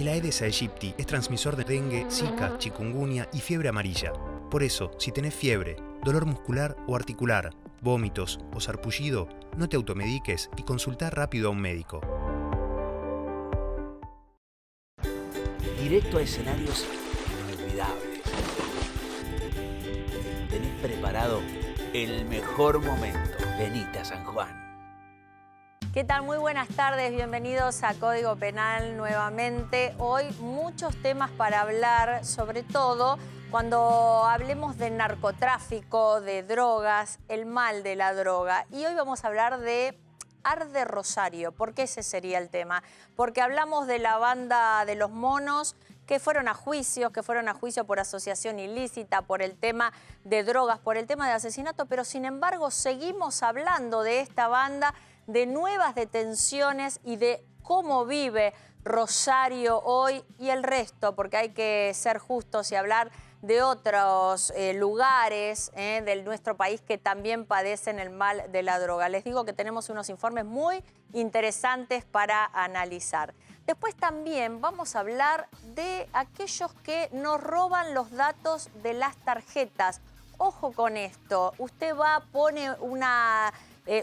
El Aedes aegypti es transmisor de dengue, zika, chikungunya y fiebre amarilla. Por eso, si tenés fiebre, dolor muscular o articular, vómitos o sarpullido, no te automediques y consultá rápido a un médico. Directo a escenarios inolvidables. Tenés preparado el mejor momento. Venite a San Juan. ¿Qué tal? Muy buenas tardes, bienvenidos a Código Penal nuevamente. Hoy muchos temas para hablar, sobre todo cuando hablemos de narcotráfico, de drogas, el mal de la droga. Y hoy vamos a hablar de Arde Rosario. ¿Por qué ese sería el tema? Porque hablamos de la banda de los monos que fueron a juicio por asociación ilícita, por el tema de drogas, por el tema de asesinato, pero sin embargo seguimos hablando de esta banda, de nuevas detenciones y de cómo vive Rosario hoy y el resto, porque hay que ser justos y hablar de otros lugares de nuestro país que también padecen el mal de la droga. Les digo que tenemos unos informes muy interesantes para analizar. Después también vamos a hablar de aquellos que nos roban los datos de las tarjetas. Ojo con esto, usted va, pone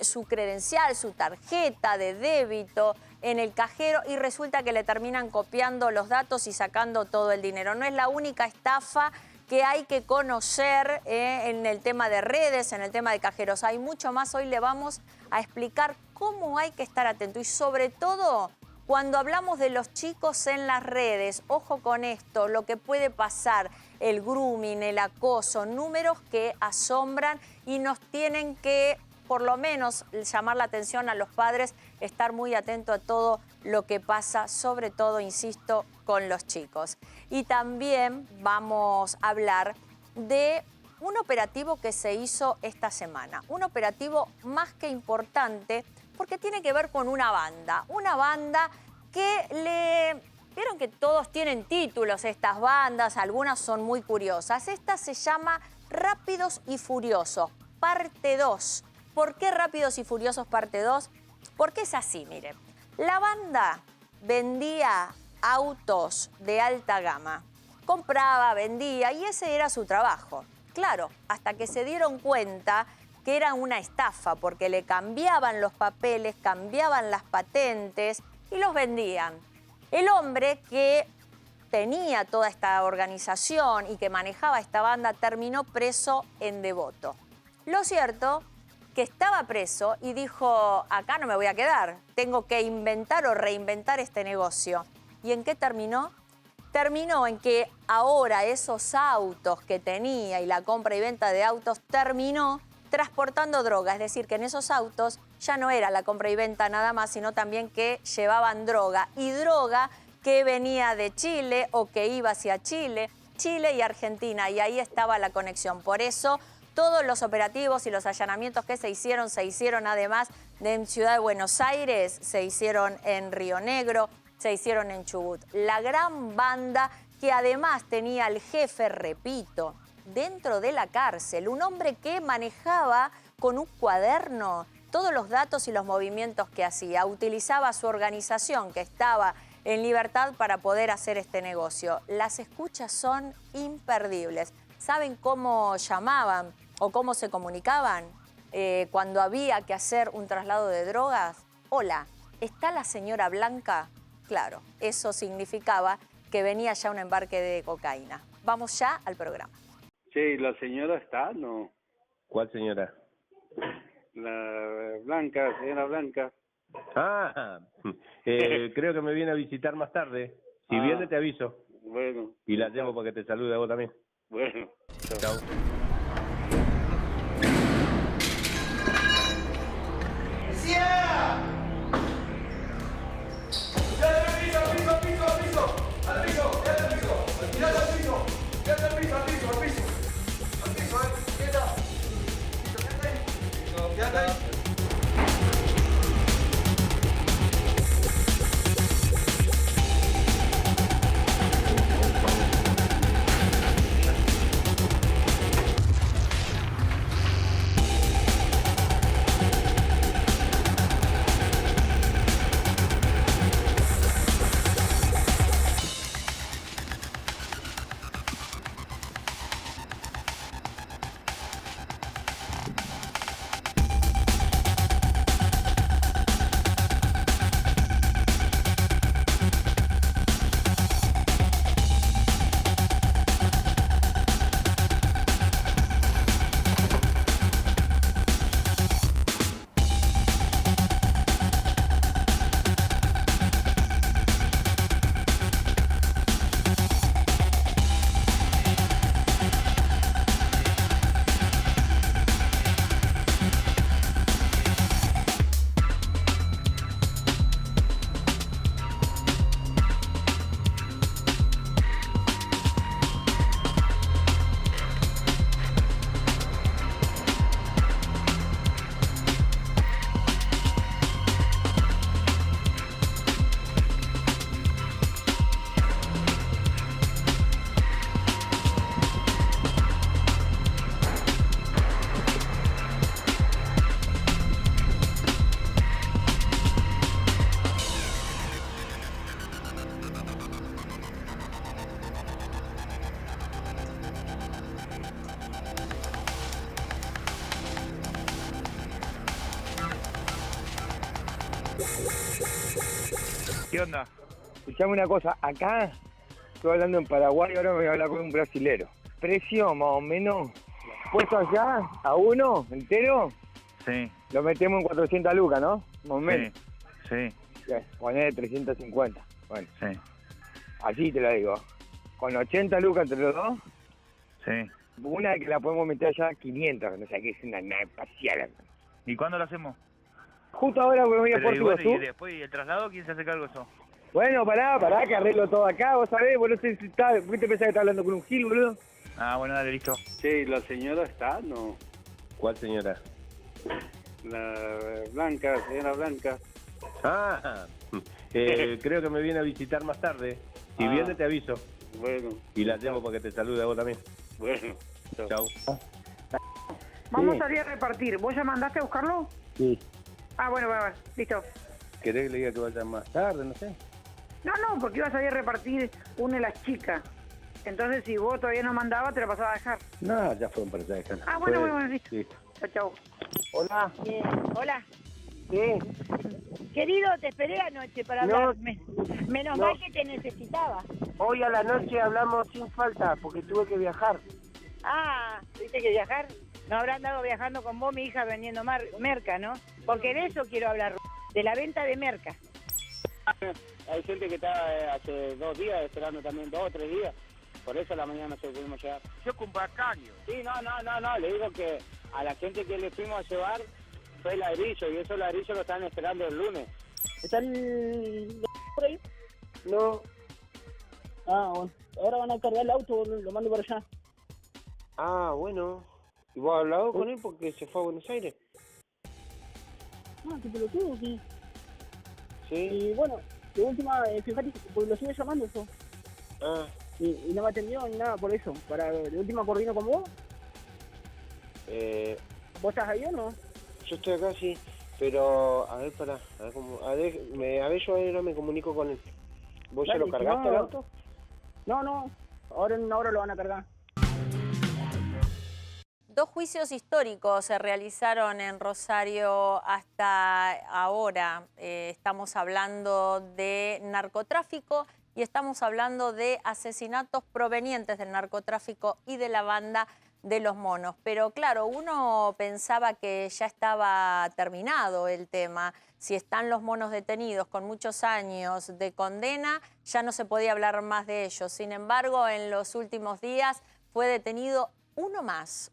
su credencial, su tarjeta de débito en el cajero y resulta que le terminan copiando los datos y sacando todo el dinero. No es la única estafa que hay que conocer en el tema de redes, en el tema de cajeros. Hay mucho más. Hoy le vamos a explicar cómo hay que estar atento y sobre todo cuando hablamos de los chicos en las redes. Ojo con esto, lo que puede pasar, el grooming, el acoso, números que asombran y nos tienen que por lo menos llamar la atención a los padres, estar muy atento a todo lo que pasa, sobre todo, insisto, con los chicos. Y también vamos a hablar de un operativo que se hizo esta semana. Un operativo más que importante porque tiene que ver con una banda que vieron que todos tienen títulos estas bandas, algunas son muy curiosas. Esta se llama Rápidos y Furiosos, parte 2. ¿Por qué Rápidos y Furiosos parte 2? Porque es así, miren. La banda vendía autos de alta gama. Compraba, vendía y ese era su trabajo. Claro, hasta que se dieron cuenta que era una estafa porque le cambiaban los papeles, cambiaban las patentes y los vendían. El hombre que tenía toda esta organización y que manejaba esta banda terminó preso en Devoto. Lo cierto que estaba preso y dijo, acá no me voy a quedar, tengo que inventar o reinventar este negocio. ¿Y en qué terminó? Terminó en que ahora esos autos que tenía y la compra y venta de autos terminó transportando droga, es decir, que en esos autos ya no era la compra y venta nada más, sino también que llevaban droga, y droga que venía de Chile o que iba hacia Chile y Argentina, y ahí estaba la conexión. Por eso todos los operativos y los allanamientos que se hicieron además en Ciudad de Buenos Aires, se hicieron en Río Negro, se hicieron en Chubut. La gran banda que además tenía al jefe, repito, dentro de la cárcel, un hombre que manejaba con un cuaderno todos los datos y los movimientos que hacía, utilizaba su organización que estaba en libertad para poder hacer este negocio. Las escuchas son imperdibles. ¿Saben cómo llamaban o cómo se comunicaban cuando había que hacer un traslado de drogas? Hola, ¿está la señora Blanca? Claro, eso significaba que venía ya un embarque de cocaína. Vamos ya al programa. Sí, ¿la señora está? No. ¿Cuál señora? La Blanca, señora Blanca. Ah, creo que me viene a visitar más tarde. Si viene te aviso. Bueno. Y la llevo para que te salude a vos también. Bueno. Chao. ¿Qué onda? Escuchame una cosa, acá estoy hablando en Paraguay, ahora me voy a hablar con un brasilero. Precio más o menos, puesto allá, a uno entero, Sí, lo metemos en 400 lucas, ¿no? Más o menos. sí, Poner 350. Bueno, sí, así te lo digo. Con 80 lucas entre los dos, sí. una que la podemos meter allá 500, o sea que es una nave espacial. ¿Y cuándo lo hacemos? Justo ahora me voy a Pero, Portugal, y después, ¿y el traslado? ¿Quién se hace cargo de eso? Bueno, pará, que arreglo todo acá, vos sabés, vos no sé si está, ¿vos te pensás que está hablando con un gil, boludo? Ah, bueno, dale, listo. Sí, la señora está, no. ¿Cuál señora? La Blanca, señora Blanca. Ah, creo que me viene a visitar más tarde. Si Ah. viene te aviso. Bueno. Y la llevo para que te salude a vos también. Bueno. Chau. Vamos Sí. a salir a repartir. ¿Vos ya mandaste a buscarlo? Sí. Ah, bueno, listo. ¿Querés que le diga que vaya más tarde? No sé. No, porque iba a salir a repartir una de las chicas. Entonces, si vos todavía no mandabas, te la pasaba a dejar. No, ya fueron para allá dejar. Ah, bueno, listo. Listo. Chau. Hola. Hola. ¿Qué? Querido, te esperé anoche para No. hablarme. Menos No. mal que te necesitaba. Hoy a la noche hablamos sin falta, porque tuve que viajar. Ah, ¿tuviste que viajar? No habrá andado viajando con vos, mi hija, vendiendo merca, ¿no? Porque de eso quiero hablar, de la venta de merca. Hay gente que está hace 2 días esperando también, 2 o 3 días. Por eso a la mañana no se pudimos llegar. Yo cumplo caño. Sí, no. Le digo que a la gente que le fuimos a llevar fue ladrillo y esos ladrillos lo están esperando el lunes. ¿Están por ahí? No. Ah, bueno. Ahora van a cargar el auto, lo mando para allá. Ah, bueno. ¿Y vos has hablado con él porque se fue a Buenos Aires? Ah, qué pelotudo, sí. Sí. Y bueno, de última, fíjate, porque lo sigue llamando eso. Ah. Y no me atendió ni nada por eso. De última coordino con vos. ¿Vos estás ahí o no? Yo estoy acá, sí. Pero, a ver, a ver, yo ahora me comunico con él. ¿Vos Dale, ya lo cargaste no. al auto? No. Ahora en una hora lo van a cargar. 2 juicios históricos se realizaron en Rosario hasta ahora. Estamos hablando de narcotráfico y estamos hablando de asesinatos provenientes del narcotráfico y de la banda de los monos. Pero claro, uno pensaba que ya estaba terminado el tema. Si están los monos detenidos con muchos años de condena, ya no se podía hablar más de ellos. Sin embargo, en los últimos días fue detenido uno más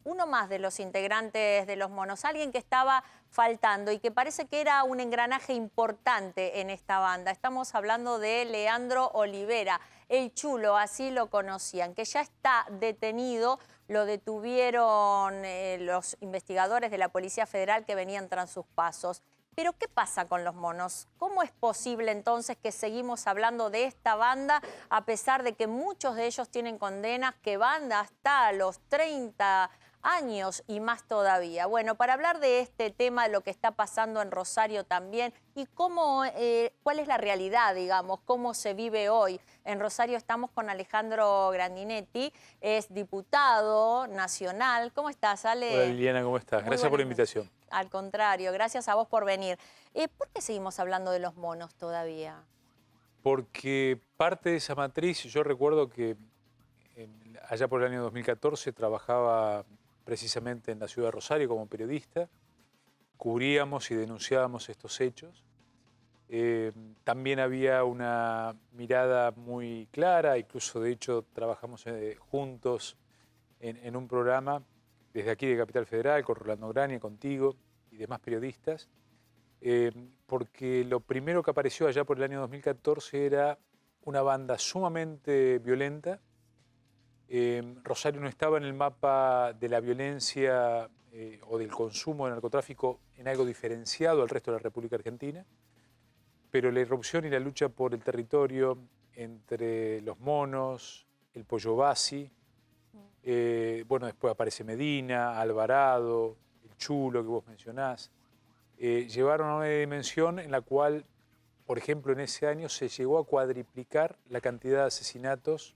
de los integrantes de los monos, alguien que estaba faltando y que parece que era un engranaje importante en esta banda. Estamos hablando de Leandro Olivera, el Chulo, así lo conocían, que ya está detenido. Lo detuvieron los investigadores de la Policía Federal que venían tras sus pasos. Pero ¿qué pasa con los monos? ¿Cómo es posible entonces que seguimos hablando de esta banda a pesar de que muchos de ellos tienen condenas que van hasta los 30 años y más todavía? Bueno, para hablar de este tema, de lo que está pasando en Rosario también y cómo, cuál es la realidad, digamos, cómo se vive hoy. En Rosario estamos con Alejandro Grandinetti, es diputado nacional. ¿Cómo estás, Ale? Hola Liliana, ¿cómo estás? Gracias por la invitación. Al contrario, gracias a vos por venir. ¿Por qué seguimos hablando de los monos todavía? Porque parte de esa matriz, yo recuerdo que allá por el año 2014 trabajaba precisamente en la ciudad de Rosario como periodista, cubríamos y denunciábamos estos hechos. También había una mirada muy clara, incluso de hecho trabajamos juntos en un programa desde aquí de Capital Federal, con Rolando Grania, contigo y demás periodistas, porque lo primero que apareció allá por el año 2014 era una banda sumamente violenta. Rosario no estaba en el mapa de la violencia o del consumo de narcotráfico en algo diferenciado al resto de la República Argentina, pero la irrupción y la lucha por el territorio entre los monos, el Pollo Bassi, bueno, después aparece Medina, Alvarado, el Chulo que vos mencionás, llevaron a una dimensión en la cual, por ejemplo, en ese año se llegó a cuadriplicar la cantidad de asesinatos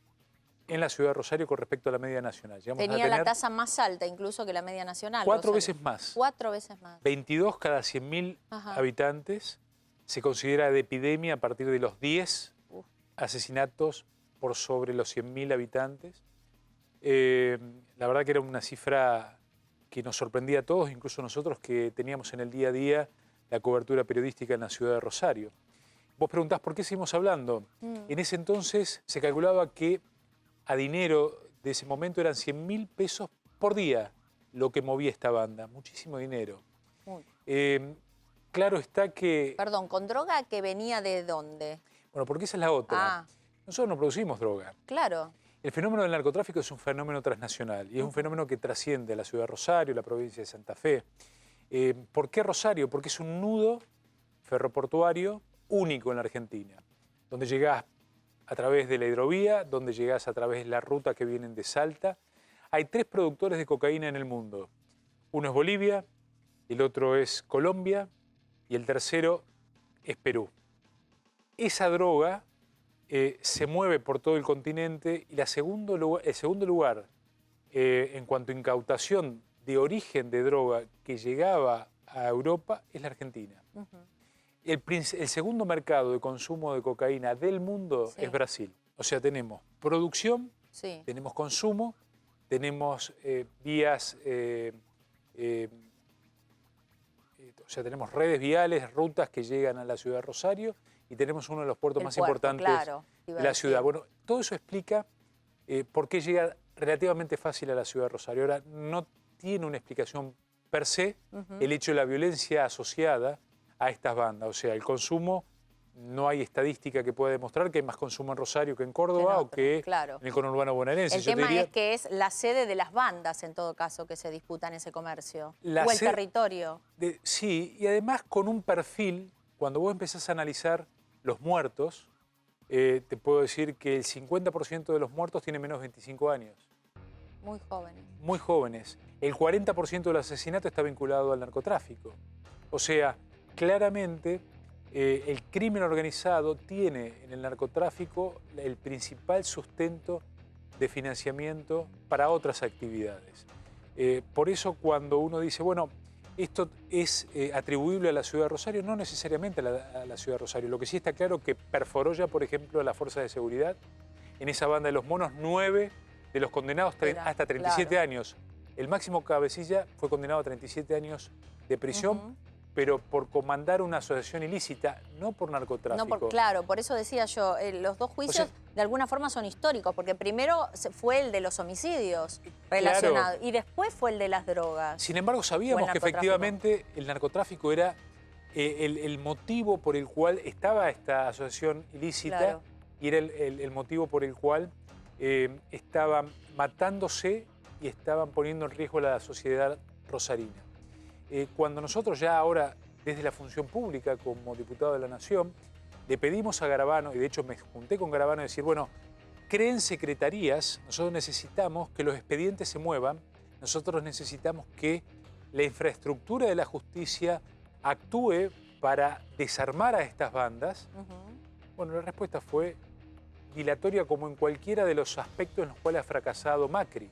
en la ciudad de Rosario con respecto a la media nacional. Tenía la tasa más alta incluso que la media nacional. 4 veces más. 4 veces más. 22 cada 100.000 habitantes se considera de epidemia a partir de los 10 asesinatos por sobre los 100.000 habitantes. La verdad que era una cifra que nos sorprendía a todos, incluso nosotros que teníamos en el día a día la cobertura periodística en la ciudad de Rosario. Vos preguntás por qué seguimos hablando. En ese entonces se calculaba que a dinero de ese momento eran 100.000 pesos por día lo que movía esta banda. Muchísimo dinero. Claro está que... Perdón, ¿con droga que venía de dónde? Bueno, porque esa es la otra. Ah. Nosotros no producimos droga. Claro. El fenómeno del narcotráfico es un fenómeno transnacional y es un fenómeno que trasciende a la ciudad de Rosario, la provincia de Santa Fe. ¿Por qué Rosario? Porque es un nudo ferroportuario único en la Argentina, donde llegás a través de la hidrovía, donde llegás a través de la ruta que vienen de Salta. Hay 3 productores de cocaína en el mundo. Uno es Bolivia, el otro es Colombia y el tercero es Perú. Esa droga se mueve por todo el continente y el segundo lugar en cuanto a incautación de origen de droga que llegaba a Europa es la Argentina. El segundo mercado de consumo de cocaína del mundo es Brasil. O sea, tenemos producción, tenemos consumo, tenemos vías, o sea, tenemos redes viales, rutas que llegan a la ciudad de Rosario y tenemos uno de los puertos más importantes de la ciudad. Bueno, todo eso explica por qué llega relativamente fácil a la ciudad de Rosario. Ahora, no tiene una explicación per se el hecho de la violencia asociada a estas bandas. O sea, el consumo, no hay estadística que pueda demostrar que hay más consumo en Rosario que en Córdoba o que en el conurbano bonaerense. El tema es que es la sede de las bandas, en todo caso, que se disputan ese comercio. O el territorio. Sí, y además con un perfil, cuando vos empezás a analizar los muertos, te puedo decir que el 50% de los muertos tiene menos de 25 años. Muy jóvenes. Muy jóvenes. El 40% del asesinato está vinculado al narcotráfico. O sea, claramente el crimen organizado tiene en el narcotráfico el principal sustento de financiamiento para otras actividades. Por eso cuando uno dice, bueno, esto es atribuible a la ciudad de Rosario, no necesariamente a la ciudad de Rosario. Lo que sí está claro que perforó ya, por ejemplo, a la Fuerza de Seguridad. En esa banda de los monos, 9 de los condenados hasta 37 años. El máximo cabecilla fue condenado a 37 años de prisión, pero por comandar una asociación ilícita, no por narcotráfico. Claro, por eso decía yo, los dos juicios de alguna forma son históricos, porque primero fue el de los homicidios relacionados y después fue el de las drogas. Sin embargo, sabíamos que efectivamente el narcotráfico era el motivo por el cual estaba esta asociación ilícita y era el motivo por el cual estaban matándose y estaban poniendo en riesgo a la sociedad rosarina. Cuando nosotros ya ahora, desde la función pública, como diputado de la Nación, le pedimos a Garabano, y de hecho me junté con Garabano, decir, bueno, creen secretarías, nosotros necesitamos que los expedientes se muevan, nosotros necesitamos que la infraestructura de la justicia actúe para desarmar a estas bandas. Bueno, la respuesta fue dilatoria como en cualquiera de los aspectos en los cuales ha fracasado Macri.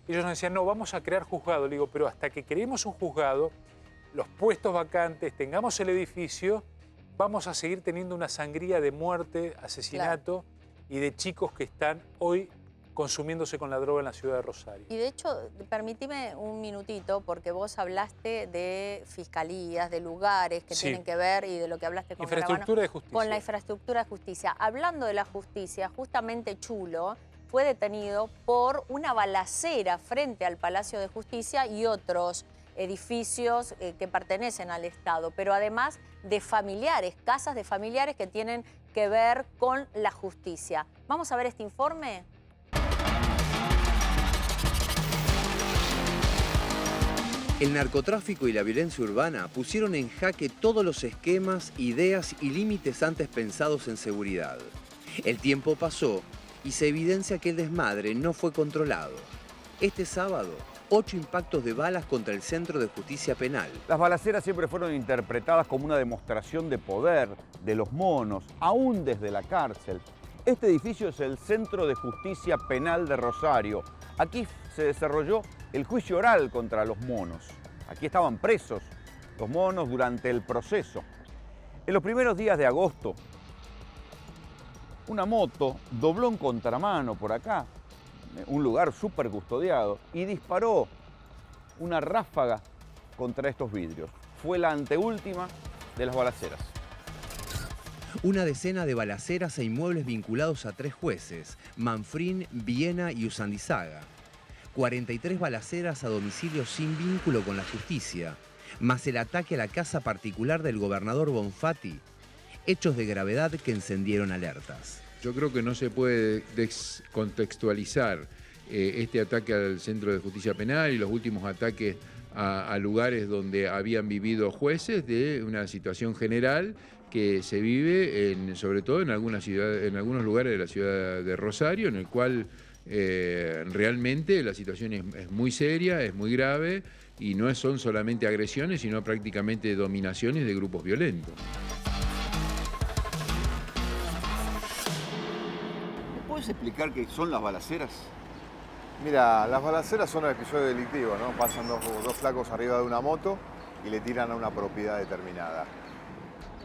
Ellos nos decían, no, vamos a crear juzgado. Le digo, pero hasta que creemos un juzgado, los puestos vacantes, tengamos el edificio, vamos a seguir teniendo una sangría de muerte, asesinato y de chicos que están hoy consumiéndose con la droga en la ciudad de Rosario. Y de hecho, permitime un minutito, porque vos hablaste de fiscalías, de lugares que tienen que ver y de lo que hablaste con infraestructura de justicia. Con la infraestructura de justicia. Hablando de la justicia, justamente Chulo fue detenido por una balacera frente al Palacio de Justicia y otros edificios que pertenecen al Estado, pero además de familiares, casas de familiares que tienen que ver con la justicia. Vamos a ver este informe. El narcotráfico y la violencia urbana pusieron en jaque todos los esquemas, ideas y límites antes pensados en seguridad. El tiempo pasó y se evidencia que el desmadre no fue controlado. Este sábado, 8 impactos de balas contra el Centro de Justicia Penal. Las balaceras siempre fueron interpretadas como una demostración de poder de los monos, aún desde la cárcel. Este edificio es el Centro de Justicia Penal de Rosario. Aquí se desarrolló el juicio oral contra los monos. Aquí estaban presos los monos durante el proceso. En los primeros días de agosto, una moto dobló en contramano por acá, un lugar súper custodiado, y disparó una ráfaga contra estos vidrios. Fue la anteúltima de las balaceras. Una decena de balaceras e inmuebles vinculados a 3 jueces, Manfrín, Viena y Usandizaga. 43 balaceras a domicilio sin vínculo con la justicia, más el ataque a la casa particular del gobernador Bonfatti. Hechos de gravedad que encendieron alertas. Yo creo que no se puede descontextualizar este ataque al Centro de Justicia Penal y los últimos ataques a lugares donde habían vivido jueces de una situación general que se vive sobre todo en algunos lugares de la ciudad de Rosario, en el cual realmente la situación es muy seria, es muy grave y no son solamente agresiones, sino prácticamente dominaciones de grupos violentos. ¿Me puedes explicar qué son las balaceras? Mira, las balaceras son un episodio delictivo, ¿no? Pasan dos flacos arriba de una moto y le tiran a una propiedad determinada.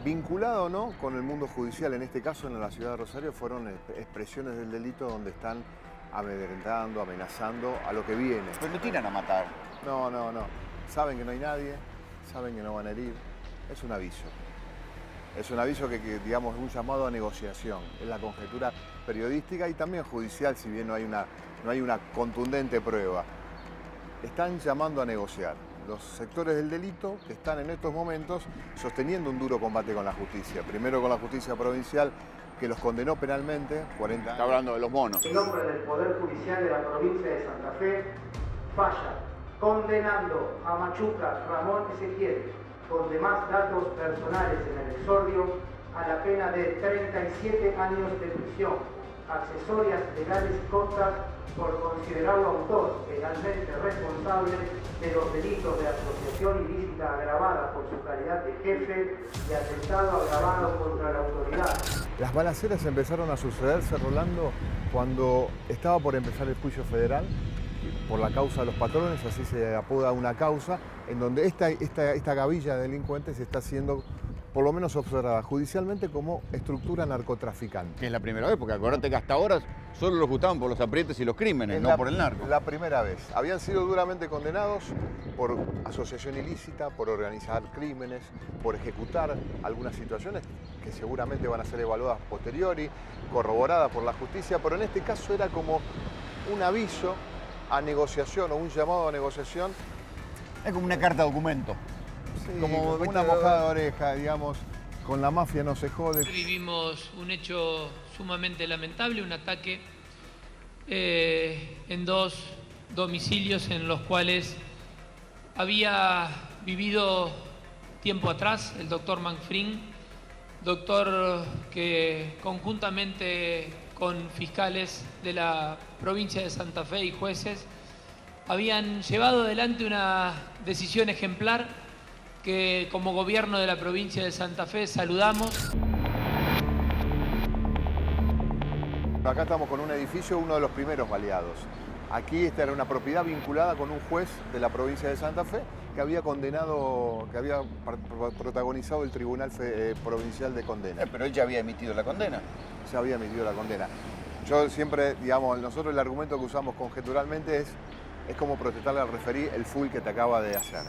Vinculado o no con el mundo judicial, en este caso en la ciudad de Rosario, fueron expresiones del delito donde están amedrentando, amenazando a lo que viene. Pero no tiran a matar. No. Saben que no hay nadie, saben que no van a herir. Es un aviso. Es un aviso que digamos, es un llamado a negociación. Es la conjetura periodística y también judicial, si bien no hay una contundente prueba. Están llamando a negociar. Los sectores del delito que están en estos momentos sosteniendo un duro combate con la justicia. Primero con la justicia provincial, que los condenó penalmente, 40 años. Está hablando de los monos. En nombre del Poder Judicial de la provincia de Santa Fe, falla condenando a Machuca Ramón Ezequiel con demás datos personales en el exordio a la pena de 37 años de prisión, accesorias legales y costas por considerarlo autor penalmente responsable de los delitos de asociación ilícita agravada por su calidad de jefe y atentado agravado contra la autoridad. Las balaceras empezaron a sucederse, Rolando, cuando estaba por empezar el juicio federal por la causa de los patrones, así se apoda una causa, en donde esta gavilla de delincuentes está siendo por lo menos observada judicialmente como estructura narcotraficante. Que es la primera vez, porque acuérdate que hasta ahora solo los gustaban por los aprietes y los crímenes, no por el narco. La primera vez. Habían sido duramente condenados por asociación ilícita, por organizar crímenes, por ejecutar algunas situaciones que seguramente van a ser evaluadas posteriori, corroboradas por la justicia, pero en este caso era como un aviso a negociación o un llamado a negociación. Es como una carta documento. Sí, como una mojada de oreja, digamos, con la mafia no se jode. Vivimos un hecho sumamente lamentable, un ataque en 2 domicilios en los cuales había vivido tiempo atrás el doctor Manfrín, doctor que conjuntamente con fiscales de la provincia de Santa Fe y jueces habían llevado adelante una decisión ejemplar que como gobierno de la provincia de Santa Fe saludamos. Acá estamos con un edificio, uno de los primeros baleados. Aquí esta era una propiedad vinculada con un juez de la provincia de Santa Fe que había condenado, que había protagonizado el Tribunal Provincial de Condena. Pero él ya había emitido la condena. Ya había emitido la condena. Yo siempre, digamos, nosotros el argumento que usamos conjeturalmente es como protestarle al referí el full que te acaba de hacer,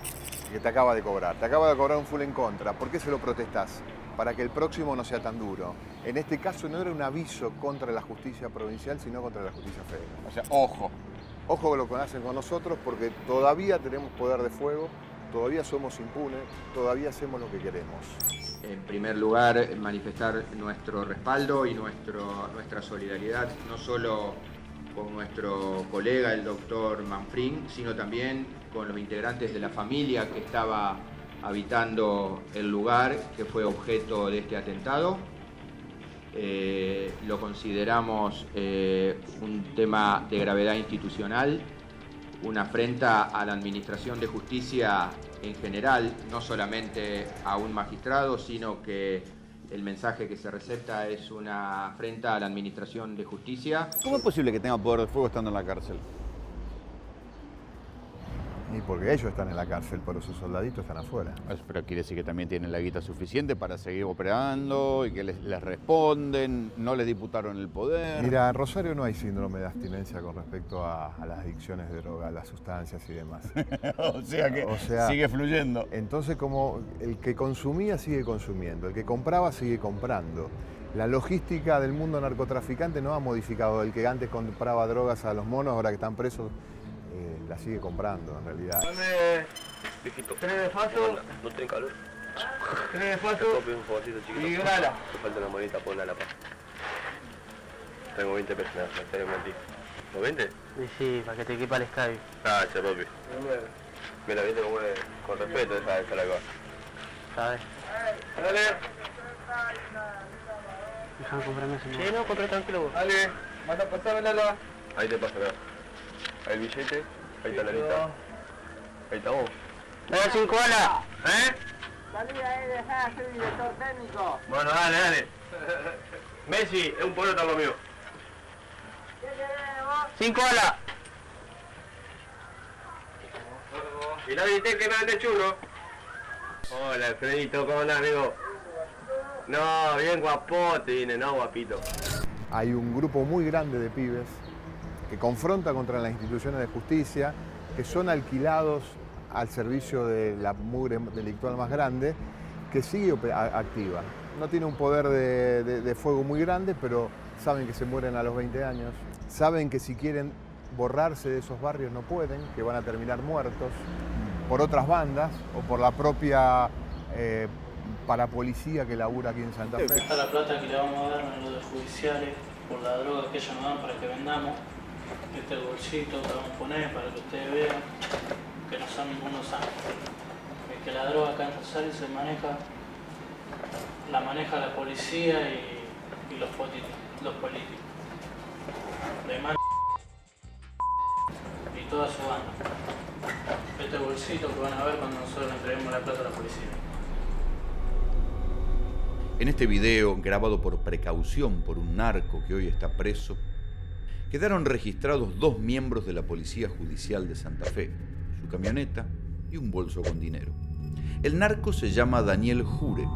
que te acaba de cobrar. Te acaba de cobrar un full en contra. ¿Por qué se lo protestás? Para que el próximo no sea tan duro. En este caso no era un aviso contra la justicia provincial, sino contra la justicia federal. O sea, ojo. Ojo que lo conocen con nosotros porque todavía tenemos poder de fuego, todavía somos impunes, todavía hacemos lo que queremos. En primer lugar, manifestar nuestro respaldo y nuestra solidaridad, no solo con nuestro colega, el doctor Manfrín, sino también con los integrantes de la familia que estaba habitando el lugar que fue objeto de este atentado. Lo consideramos un tema de gravedad institucional, una afrenta a la administración de justicia en general, no solamente a un magistrado, sino que el mensaje que se recepta es una afrenta a la administración de justicia. ¿Cómo es posible que tenga poder de fuego estando en la cárcel? Y porque ellos están en la cárcel, pero sus soldaditos están afuera. Pero quiere decir que también tienen la guita suficiente para seguir operando y que les responden, no les diputaron el poder. Mira, en Rosario no hay síndrome de abstinencia con respecto a las adicciones de droga, a las sustancias y demás. o sea que sigue fluyendo. Entonces, como el que consumía sigue consumiendo, el que compraba sigue comprando. La logística del mundo narcotraficante no ha modificado. El que antes compraba drogas a los monos, ahora que están presos, la sigue comprando en realidad. ¿Tenés de faso? No tengo calor. ¿Tenés de faso? Un fogacito chiquito. Y grala. Me falta una monedita por la paz. Tengo 20 pesos, me estaría mentir. ¿Los 20? Sí, para que te equipa el escabio. Gracias, papi. Mira, viste cómo es con respeto esa la cosa. ¿Sabes? Dale. Déjame comprarme ese. Sí, no, compré tranquilo vos. Dale, vas a pasármela. Ahí te pasa, mira. Ahí el billete, ahí está la lista. Ahí está vos. ¡Dale 5 alas! Salí ahí, dejá, soy director técnico. Bueno, dale. Messi, es un poroto conmigo. ¿Qué querés vos? 5 alas. Y la viste que me ande churro. Hola, Alfredito, ¿cómo andás, amigo? No, bien guapote viene, no guapito. Hay un grupo muy grande de pibes que confronta contra las instituciones de justicia, que son alquilados al servicio de la mugre delictual más grande, que sigue activa. No tiene un poder de fuego muy grande, pero saben que se mueren a los 20 años. Saben que si quieren borrarse de esos barrios no pueden, que van a terminar muertos por otras bandas o por la propia parapolicía que labura aquí en Santa Fe. Esta la plata que le vamos a dar a los judiciales por la droga que ellos nos dan para que vendamos. Este es el bolsito que vamos a poner para que ustedes vean que no son ningunos santos. Que la droga acá en Rosario se maneja, la maneja la policía y los políticos. De mano y toda su banda. Este bolsito que van a ver cuando nosotros le entreguemos la plata a la policía. En este video, grabado por precaución por un narco que hoy está preso, quedaron registrados 2 miembros de la Policía Judicial de Santa Fe, su camioneta y un bolso con dinero. El narco se llama Daniel Jure.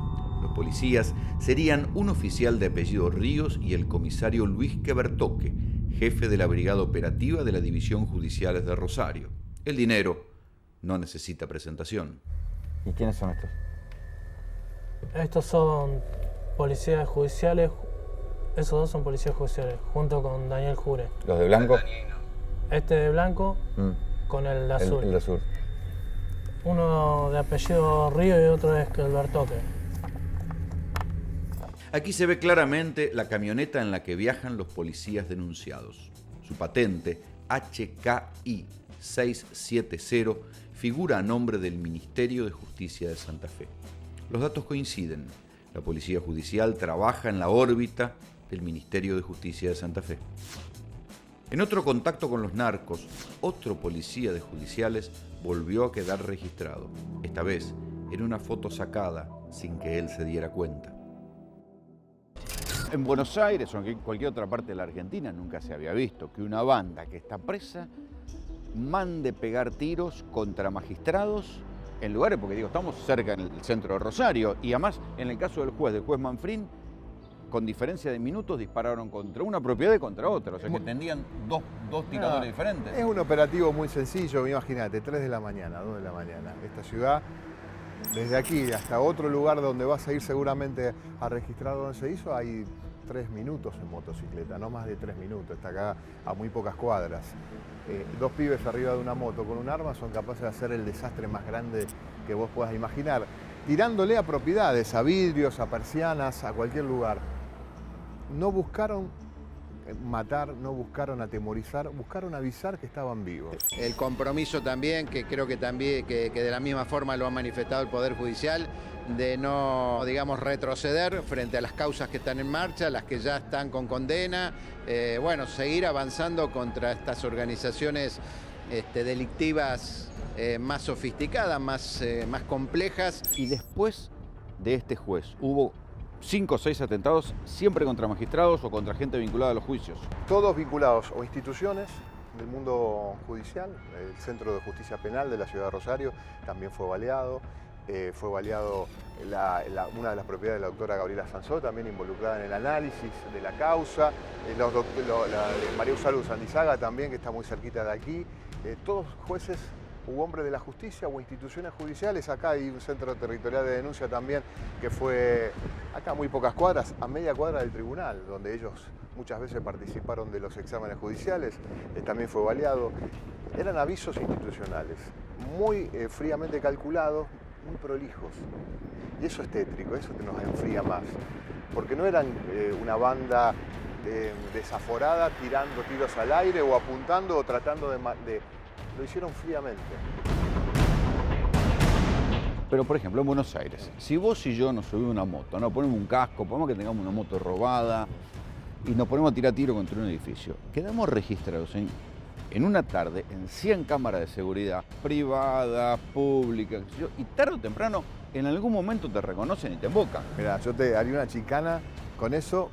Los policías serían un oficial de apellido Ríos y el comisario Luis Quebertoque, jefe de la Brigada Operativa de la División Judiciales de Rosario. El dinero no necesita presentación. ¿Y quiénes son estos? Estos son policías judiciales, esos 2 son policías judiciales, junto con Daniel Jure. ¿Los de blanco? Este de blanco con el de azul. El de azul. Uno de apellido Río y otro es Quebertoque. Aquí se ve claramente la camioneta en la que viajan los policías denunciados. Su patente, HKI 670, figura a nombre del Ministerio de Justicia de Santa Fe. Los datos coinciden. La Policía Judicial trabaja en la órbita del Ministerio de Justicia de Santa Fe. En otro contacto con los narcos, otro policía de judiciales volvió a quedar registrado, esta vez en una foto sacada sin que él se diera cuenta. En Buenos Aires o en cualquier otra parte de la Argentina nunca se había visto que una banda que está presa mande pegar tiros contra magistrados en lugares, porque digo, estamos cerca en el centro de Rosario, y además en el caso del juez Manfrín, con diferencia de minutos dispararon contra una propiedad y contra otra, o sea que tenían dos tiradores diferentes. Es un operativo muy sencillo, imagínate, 3 de la mañana, 2 de la mañana. Esta ciudad, desde aquí hasta otro lugar donde vas a ir seguramente a registrar donde se hizo, hay 3 minutos en motocicleta, no más de 3 minutos, está acá a muy pocas cuadras. 2 pibes arriba de una moto con un arma son capaces de hacer el desastre más grande que vos puedas imaginar, tirándole a propiedades, a vidrios, a persianas, a cualquier lugar. No buscaron matar, no buscaron atemorizar, buscaron avisar que estaban vivos. El compromiso también, que creo que también que de la misma forma lo ha manifestado el Poder Judicial, de no, digamos, retroceder frente a las causas que están en marcha, las que ya están con condena, bueno, seguir avanzando contra estas organizaciones delictivas más sofisticadas, más complejas. Y después de este juez, hubo 5 o 6 atentados, siempre contra magistrados o contra gente vinculada a los juicios. Todos vinculados o instituciones del mundo judicial. El Centro de Justicia Penal de la ciudad de Rosario también fue baleado. Fue baleado una de las propiedades de la doctora Gabriela Sansó, también involucrada en el análisis de la causa. María Usaldo Sandizaga también, que está muy cerquita de aquí. Todos jueces u hombres de la justicia o instituciones judiciales. Acá hay un centro territorial de denuncia también que fue acá a muy pocas cuadras, a media cuadra del tribunal, donde ellos muchas veces participaron de los exámenes judiciales. También fue baleado. Eran avisos institucionales, muy fríamente calculados, muy prolijos. Y eso es tétrico, eso te nos enfría más. Porque no eran una banda desaforada tirando tiros al aire o apuntando o tratando de... Lo hicieron fríamente. Pero, por ejemplo, en Buenos Aires, si vos y yo nos subimos una moto, nos ponemos un casco, ponemos que tengamos una moto robada y nos ponemos a tirar tiro contra un edificio, quedamos registrados en una tarde en 100 cámaras de seguridad, privadas, públicas, y tarde o temprano, en algún momento te reconocen y te embocan. Mira, yo te haría una chicana con eso,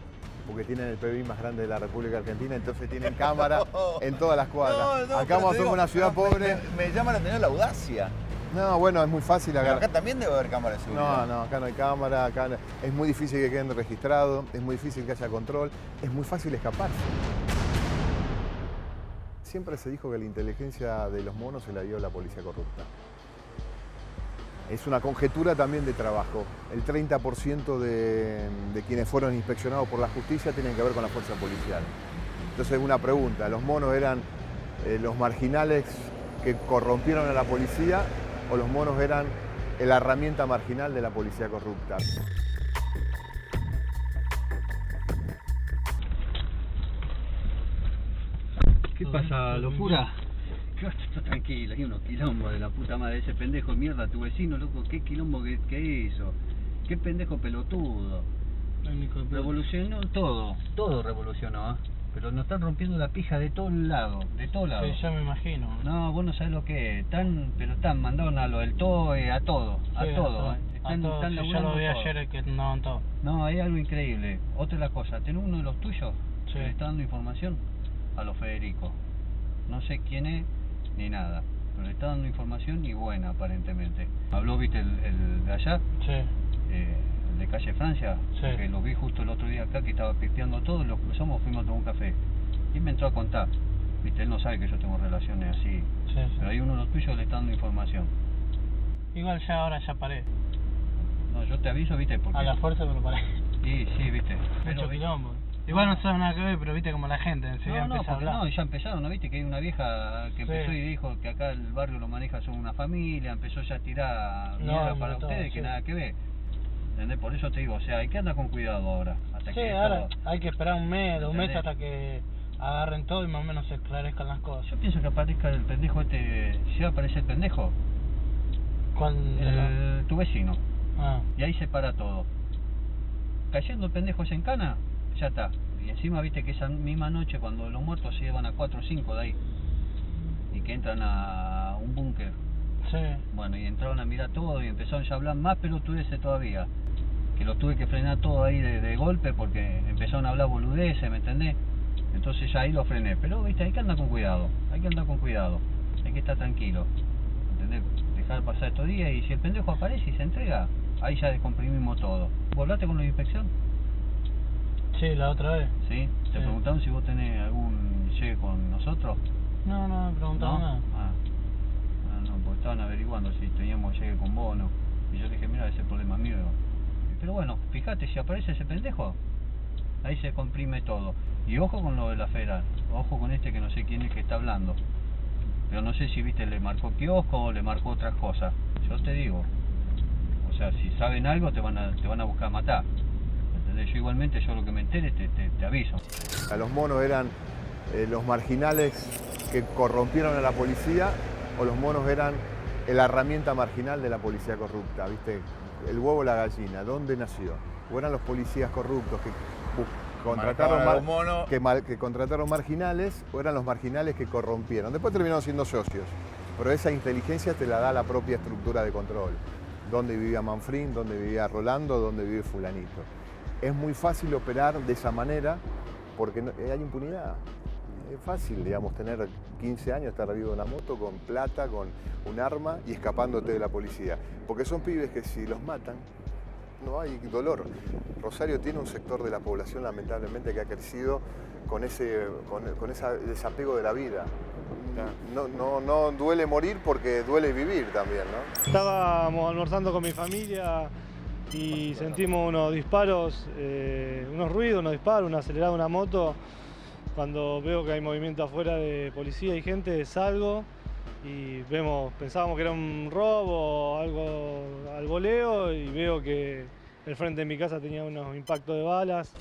porque tienen el PBI más grande de la República Argentina, entonces tienen cámara en todas las cuadras. Acá somos una ciudad pobre. Me llaman a tener la audacia. No, bueno, es muy fácil Pero acá también debe haber cámara de seguridad. No, acá no hay cámara, acá es muy difícil que queden registrados, es muy difícil que haya control, es muy fácil escaparse. Siempre se dijo que la inteligencia de los monos se la dio la policía corrupta. Es una conjetura también de trabajo. El 30% de quienes fueron inspeccionados por la justicia tienen que ver con la fuerza policial. Entonces, una pregunta, ¿los monos eran los marginales que corrompieron a la policía o los monos eran la herramienta marginal de la policía corrupta? ¿Qué pasa, locura? Está tranquilo, hay unos quilombos de la puta madre. Ese pendejo de mierda, tu vecino, loco, qué quilombo que hizo. Qué pendejo pelotudo. Revolucionó todo revolucionó, ¿eh? Pero nos están rompiendo la pija de todos lados, Sí, ya me imagino. No, vos no sabés lo que es, pero están mandando a lo del TOE, a todo, Sí, a todo. a todo. Sí, yo lo vi ayer que andaban todos. No, hay algo increíble. Otra la cosa, tenés uno de los tuyos que le está dando información a los Federico. No sé quién es ni nada, pero le está dando información y buena aparentemente. Habló, viste, el de allá, el de calle Francia, que lo vi justo el otro día acá, que estaba pisteando todo, lo cruzamos, fuimos a tomar un café. Y me entró a contar, viste, él no sabe que yo tengo relaciones así, pero hay uno de los tuyos que le está dando información. Igual ya ahora ya paré. No, yo te aviso, viste, porque... A la fuerza pero paré. Sí, viste. Mucho quilombo. Igual no sabe nada que ver, pero viste como la gente enseguida empieza a hablar. No, ya empezaron, ¿no? Viste que hay una vieja que empezó y dijo que acá el barrio lo maneja solo una familia, empezó ya a tirar mierda para ustedes, que nada que ver. ¿Entendés? Por eso te digo, o sea, hay que andar con cuidado ahora. Hasta que ahora hay que esperar un mes, 2 meses hasta que agarren todo y más o menos se esclarezcan las cosas. Yo pienso que aparezca el pendejo si va a aparecer el pendejo. Tu vecino. Y ahí se para todo. Cayendo el pendejo ese en cana, ya está. Y encima viste que esa misma noche cuando los muertos se llevan a 4 o 5 de ahí y que entran a un búnker. Bueno, y entraron a mirar todo y empezaron ya a hablar más pelotudeces todavía. Que los tuve que frenar todo ahí de golpe porque empezaron a hablar boludeces, ¿me entendés? Entonces ya ahí lo frené. Pero viste, hay que andar con cuidado, hay que estar tranquilo, ¿entendés? Dejar pasar estos días y si el pendejo aparece y se entrega, ahí ya descomprimimos todo. ¿Volvaste con la inspección? Sí, la otra vez. ¿Sí? ¿Te preguntaron si vos tenés algún llegue con nosotros? No me preguntaron nada. No, porque estaban averiguando si teníamos llegue con vos o no. Y yo dije, mira, ese es el problema mío. Pero bueno, fíjate, si aparece ese pendejo, ahí se comprime todo. Y ojo con lo de la federal, ojo con este que no sé quién es que está hablando. Pero no sé si viste, le marcó kiosco o le marcó otras cosas. Yo te digo, o sea, si saben algo te van a buscar matar. ¿Entendés? Yo igualmente, yo lo que me entere te aviso. A los monos eran los marginales que corrompieron a la policía o los monos eran la herramienta marginal de la policía corrupta, ¿viste? El huevo o la gallina, ¿dónde nació? ¿O eran los policías corruptos que contrataron marginales o eran los marginales que corrompieron? Después terminaron siendo socios, pero esa inteligencia te la da la propia estructura de control. ¿Dónde vivía Manfrín? ¿Dónde vivía Rolando? ¿Dónde vive fulanito? Es muy fácil operar de esa manera porque hay impunidad. Es fácil, digamos, tener 15 años, estar arriba de una moto con plata, con un arma y escapándote de la policía. Porque son pibes que si los matan, no hay dolor. Rosario tiene un sector de la población, lamentablemente, que ha crecido con ese desapego de la vida. No duele morir porque duele vivir también, ¿no? Estábamos almorzando con mi familia y sentimos unos disparos, unos ruidos, unos disparos, una acelerada de una moto. Cuando veo que hay movimiento afuera de policía y gente, salgo y pensábamos que era un robo o algo al voleo y veo que el frente de mi casa tenía unos impactos de balas.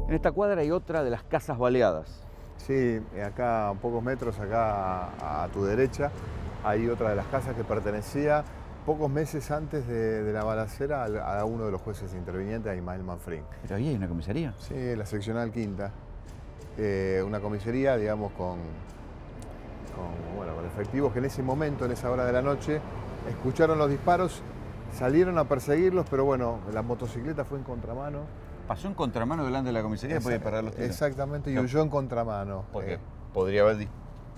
En esta cuadra hay otra de las casas baleadas. Sí, acá a pocos metros, acá a tu derecha, hay otra de las casas que pertenecía pocos meses antes de la balacera a uno de los jueces intervinientes, a Ismael Manfrín. ¿Pero ahí hay una comisaría? Sí, la seccional quinta. Una comisaría, digamos, con efectivos que en ese momento, en esa hora de la noche, escucharon los disparos, salieron a perseguirlos, pero bueno, la motocicleta fue en contramano. Pasó en contramano delante de la comisaría después de parar los tiros. Exactamente, y huyó en contramano. Porque podría haber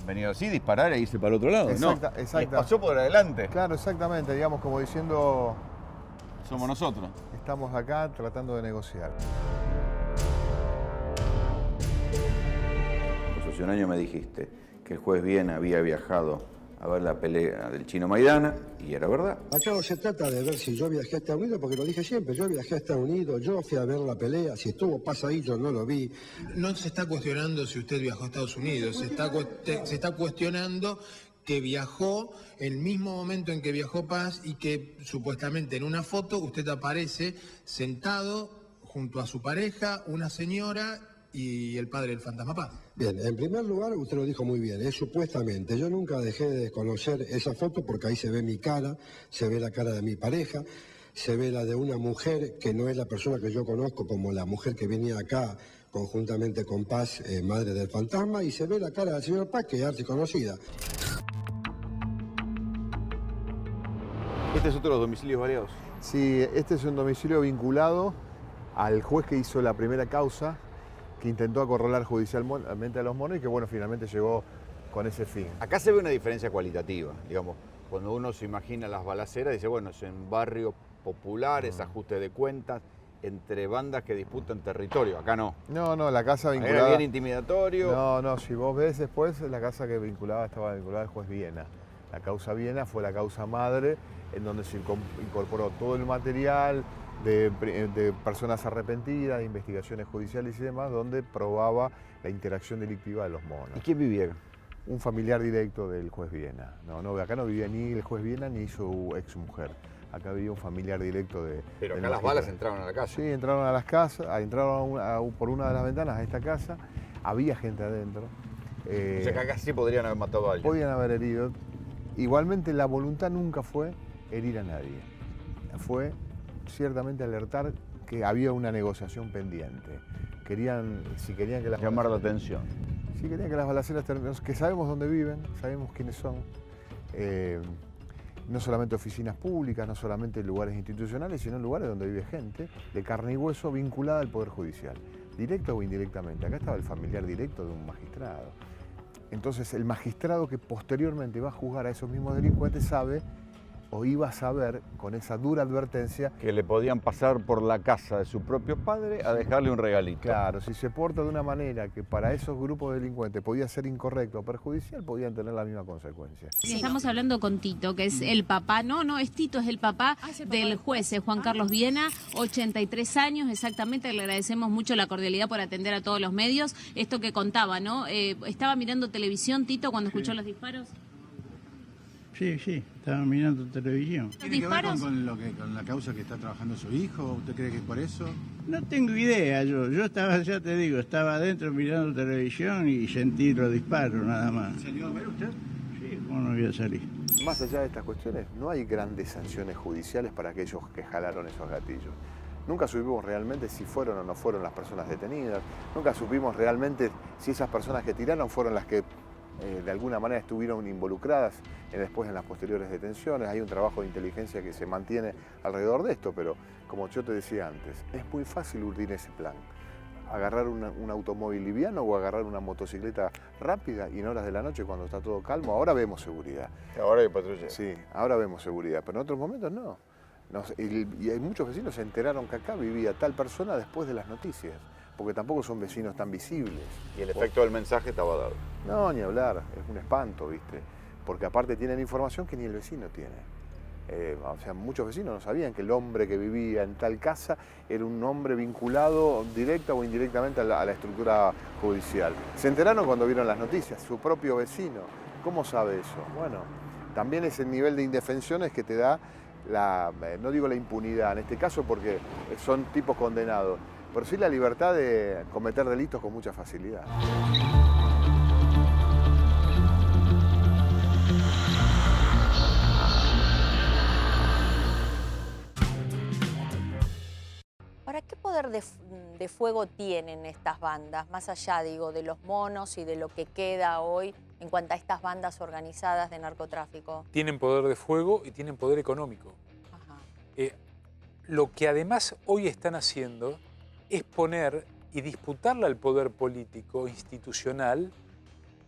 venido así, disparar e irse para el otro lado. Exacto. Pasó por adelante. Claro, exactamente, digamos, como diciendo... Somos nosotros. Estamos acá tratando de negociar. Hace un año me dijiste que el juez Viena había viajado a ver la pelea del Chino Maidana, y era verdad. Acá no se trata de ver si yo viajé a Estados Unidos, porque lo dije siempre, yo viajé a Estados Unidos, yo fui a ver la pelea, si estuvo Paz ahí yo no lo vi. No se está cuestionando si usted viajó a Estados Unidos, se está cuestionando que viajó el mismo momento en que viajó Paz y que supuestamente en una foto usted aparece sentado junto a su pareja, una señora y el padre del fantasma Paz. Bien, en primer lugar, usted lo dijo muy bien, es supuestamente. Yo nunca dejé de conocer esa foto porque ahí se ve mi cara, se ve la cara de mi pareja, se ve la de una mujer que no es la persona que yo conozco como la mujer que venía acá conjuntamente con Paz, madre del fantasma, y se ve la cara del señor Paz, que es archiconocida. ¿Este es otro de los domicilios baleados? Sí, este es un domicilio vinculado al juez que hizo la primera causa, que intentó acorralar judicialmente a los monos y que, bueno, finalmente llegó con ese fin. Acá se ve una diferencia cualitativa, digamos. Cuando uno se imagina las balaceras, dice, bueno, es en barrios populares, ajuste de cuentas, entre bandas que disputan territorio. Acá no. No, la casa vinculada... Era bien intimidatorio. No, si vos ves después, la casa que estaba vinculada al juez Viena. La causa Viena fue la causa madre, en donde se incorporó todo el material de personas arrepentidas, de investigaciones judiciales y demás, donde probaba la interacción delictiva de los monos. ¿Y quién vivía acá? Un familiar directo del juez Viena. Acá no vivía ni el juez Viena ni su exmujer. Acá vivía un familiar directo de... Pero acá las balas entraron a la casa. Sí, entraron a las casas, entraron por una de las ventanas a esta casa, había gente adentro. O sea que acá sí podrían haber matado a alguien. Podían haber herido. Igualmente la voluntad nunca fue herir a nadie. Fue ciertamente alertar que había una negociación pendiente. Si querían que las llamar la atención. Si querían que las balaceras terminen, que sabemos dónde viven, sabemos quiénes son. No solamente oficinas públicas, no solamente lugares institucionales, sino lugares donde vive gente de carne y hueso vinculada al Poder Judicial, directo o indirectamente. Acá estaba el familiar directo de un magistrado. Entonces el magistrado que posteriormente va a juzgar a esos mismos delincuentes sabe o iba a saber, con esa dura advertencia, que le podían pasar por la casa de su propio padre a dejarle un regalito. Claro, si se porta de una manera que para esos grupos de delincuentes podía ser incorrecto o perjudicial, podían tener la misma consecuencia. Sí, estamos hablando con Tito, que es el papá, no, es Tito, es el papá del juez, Juan Carlos Viena, 83 años exactamente, le agradecemos mucho la cordialidad por atender a todos los medios. Esto que contaba, ¿no? ¿Estaba mirando televisión, Tito, cuando escuchó los disparos? Sí, estaba mirando televisión. ¿Tiene que ver con la causa que está trabajando su hijo? ¿Usted cree que es por eso? No tengo idea, yo estaba, ya te digo, estaba adentro mirando televisión y sentí los disparos nada más. ¿Salió a ver usted? Sí, ¿cómo no voy a salir? Más allá de estas cuestiones, no hay grandes sanciones judiciales para aquellos que jalaron esos gatillos. Nunca supimos realmente si fueron o no fueron las personas detenidas. Nunca supimos realmente si esas personas que tiraron fueron las que de alguna manera estuvieron involucradas después en las posteriores detenciones. Hay un trabajo de inteligencia que se mantiene alrededor de esto, pero como yo te decía antes, es muy fácil urdir ese plan. agarrar un automóvil liviano o agarrar una motocicleta rápida y en horas de la noche cuando está todo calmo. Ahora vemos seguridad. Ahora hay patrulla. Sí, ahora vemos seguridad, pero en otros momentos no. Y hay muchos vecinos se enteraron que acá vivía tal persona después de las noticias, porque tampoco son vecinos tan visibles. Y el efecto del mensaje estaba dado. No, ni hablar, es un espanto, ¿viste? Porque aparte tienen información que ni el vecino tiene. O sea, muchos vecinos no sabían que el hombre que vivía en tal casa era un hombre vinculado directa o indirectamente a la estructura judicial. Se enteraron cuando vieron las noticias, su propio vecino. ¿Cómo sabe eso? Bueno, también es el nivel de indefensiones que te da no digo la impunidad en este caso porque son tipos condenados, pero sí la libertad de cometer delitos con mucha facilidad. Ahora, ¿qué poder de fuego tienen estas bandas? Más allá, digo, de los monos y de lo que queda hoy en cuanto a estas bandas organizadas de narcotráfico. Tienen poder de fuego y tienen poder económico. Lo que además hoy están haciendo es poner y disputarle al poder político, institucional,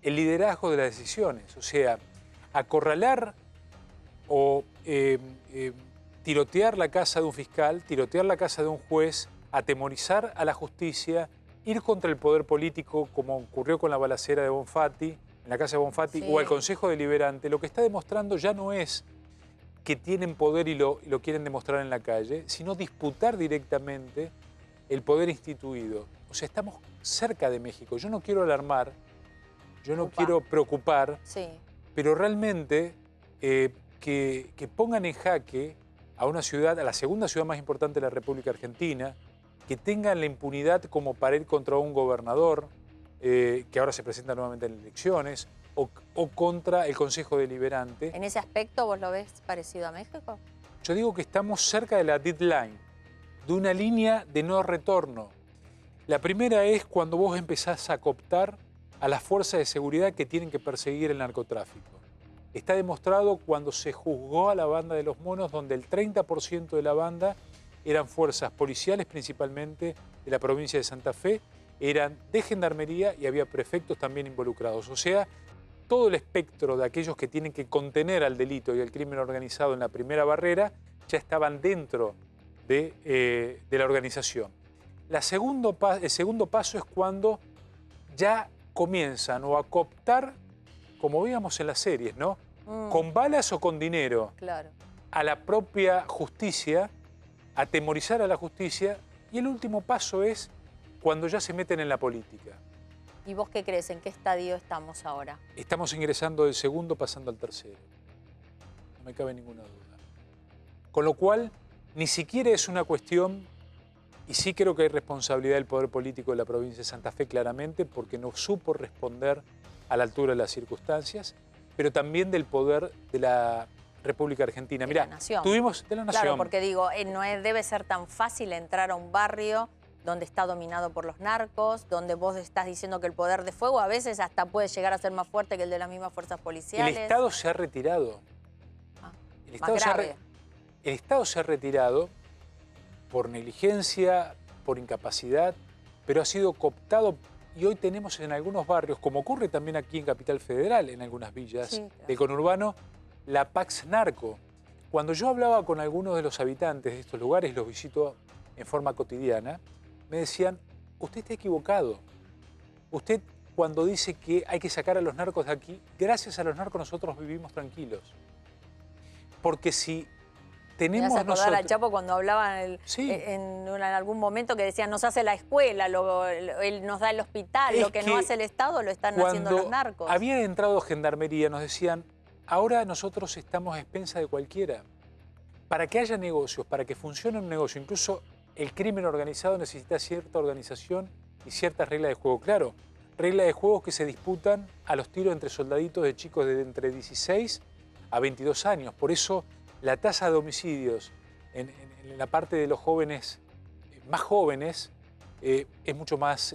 el liderazgo de las decisiones. O sea, acorralar o tirotear la casa de un fiscal, tirotear la casa de un juez, atemorizar a la justicia, ir contra el poder político, como ocurrió con la balacera de Bonfatti, en la casa de Bonfatti, o al Consejo Deliberante, lo que está demostrando ya no es que tienen poder y lo quieren demostrar en la calle, sino disputar directamente el poder instituido. O sea, estamos cerca de México. Yo no quiero alarmar, yo no quiero preocupar, pero realmente que pongan en jaque a una ciudad, a la segunda ciudad más importante de la República Argentina, que tengan la impunidad como para ir contra un gobernador, que ahora se presenta nuevamente en elecciones, o contra el Consejo Deliberante. ¿En ese aspecto vos lo ves parecido a México? Yo digo que estamos cerca de la deadline, de una línea de no retorno. La primera es cuando vos empezás a cooptar a las fuerzas de seguridad que tienen que perseguir el narcotráfico. Está demostrado cuando se juzgó a la banda de los monos, donde el 30% de la banda eran fuerzas policiales, principalmente de la provincia de Santa Fe, eran de gendarmería y había prefectos también involucrados. O sea, todo el espectro de aquellos que tienen que contener al delito y al crimen organizado en la primera barrera ya estaban dentro de la organización. El segundo paso es cuando ya comienzan o a cooptar, como veíamos en las series, ¿no? Con balas o con dinero, a la propia justicia, atemorizar a la justicia. Y el último paso es cuando ya se meten en la política. ¿Y vos qué crees? ¿En qué estadio estamos ahora? Estamos ingresando del segundo, pasando al tercero. No me cabe ninguna duda. Con lo cual, ni siquiera es una cuestión, y sí creo que hay responsabilidad del poder político de la provincia de Santa Fe claramente, porque no supo responder a la altura de las circunstancias, pero también del poder de la República Argentina. Mirá, tuvimos de la Nación. Claro, porque digo, no debe ser tan fácil entrar a un barrio donde está dominado por los narcos, donde vos estás diciendo que el poder de fuego a veces hasta puede llegar a ser más fuerte que el de las mismas fuerzas policiales. El Estado se ha retirado. El Estado se ha retirado por negligencia, por incapacidad, pero ha sido cooptado y hoy tenemos en algunos barrios, como ocurre también aquí en Capital Federal, en algunas villas del conurbano, la Pax Narco. Cuando yo hablaba con algunos de los habitantes de estos lugares, los visito en forma cotidiana, me decían, usted está equivocado. Usted cuando dice que hay que sacar a los narcos de aquí, gracias a los narcos nosotros vivimos tranquilos. Porque si tenemos nosotros... Me hace acordar a Chapo cuando hablaba en algún momento que decían, nos hace la escuela, él nos da el hospital, lo que no hace el Estado lo están haciendo los narcos. Cuando había entrado Gendarmería nos decían, ahora nosotros estamos a expensa de cualquiera. Para que haya negocios, para que funcione un negocio, incluso el crimen organizado necesita cierta organización y ciertas reglas de juego. Claro, reglas de juego que se disputan a los tiros entre soldaditos de chicos de entre 16 a 22 años. Por eso la tasa de homicidios en la parte de los jóvenes, más jóvenes, es mucho más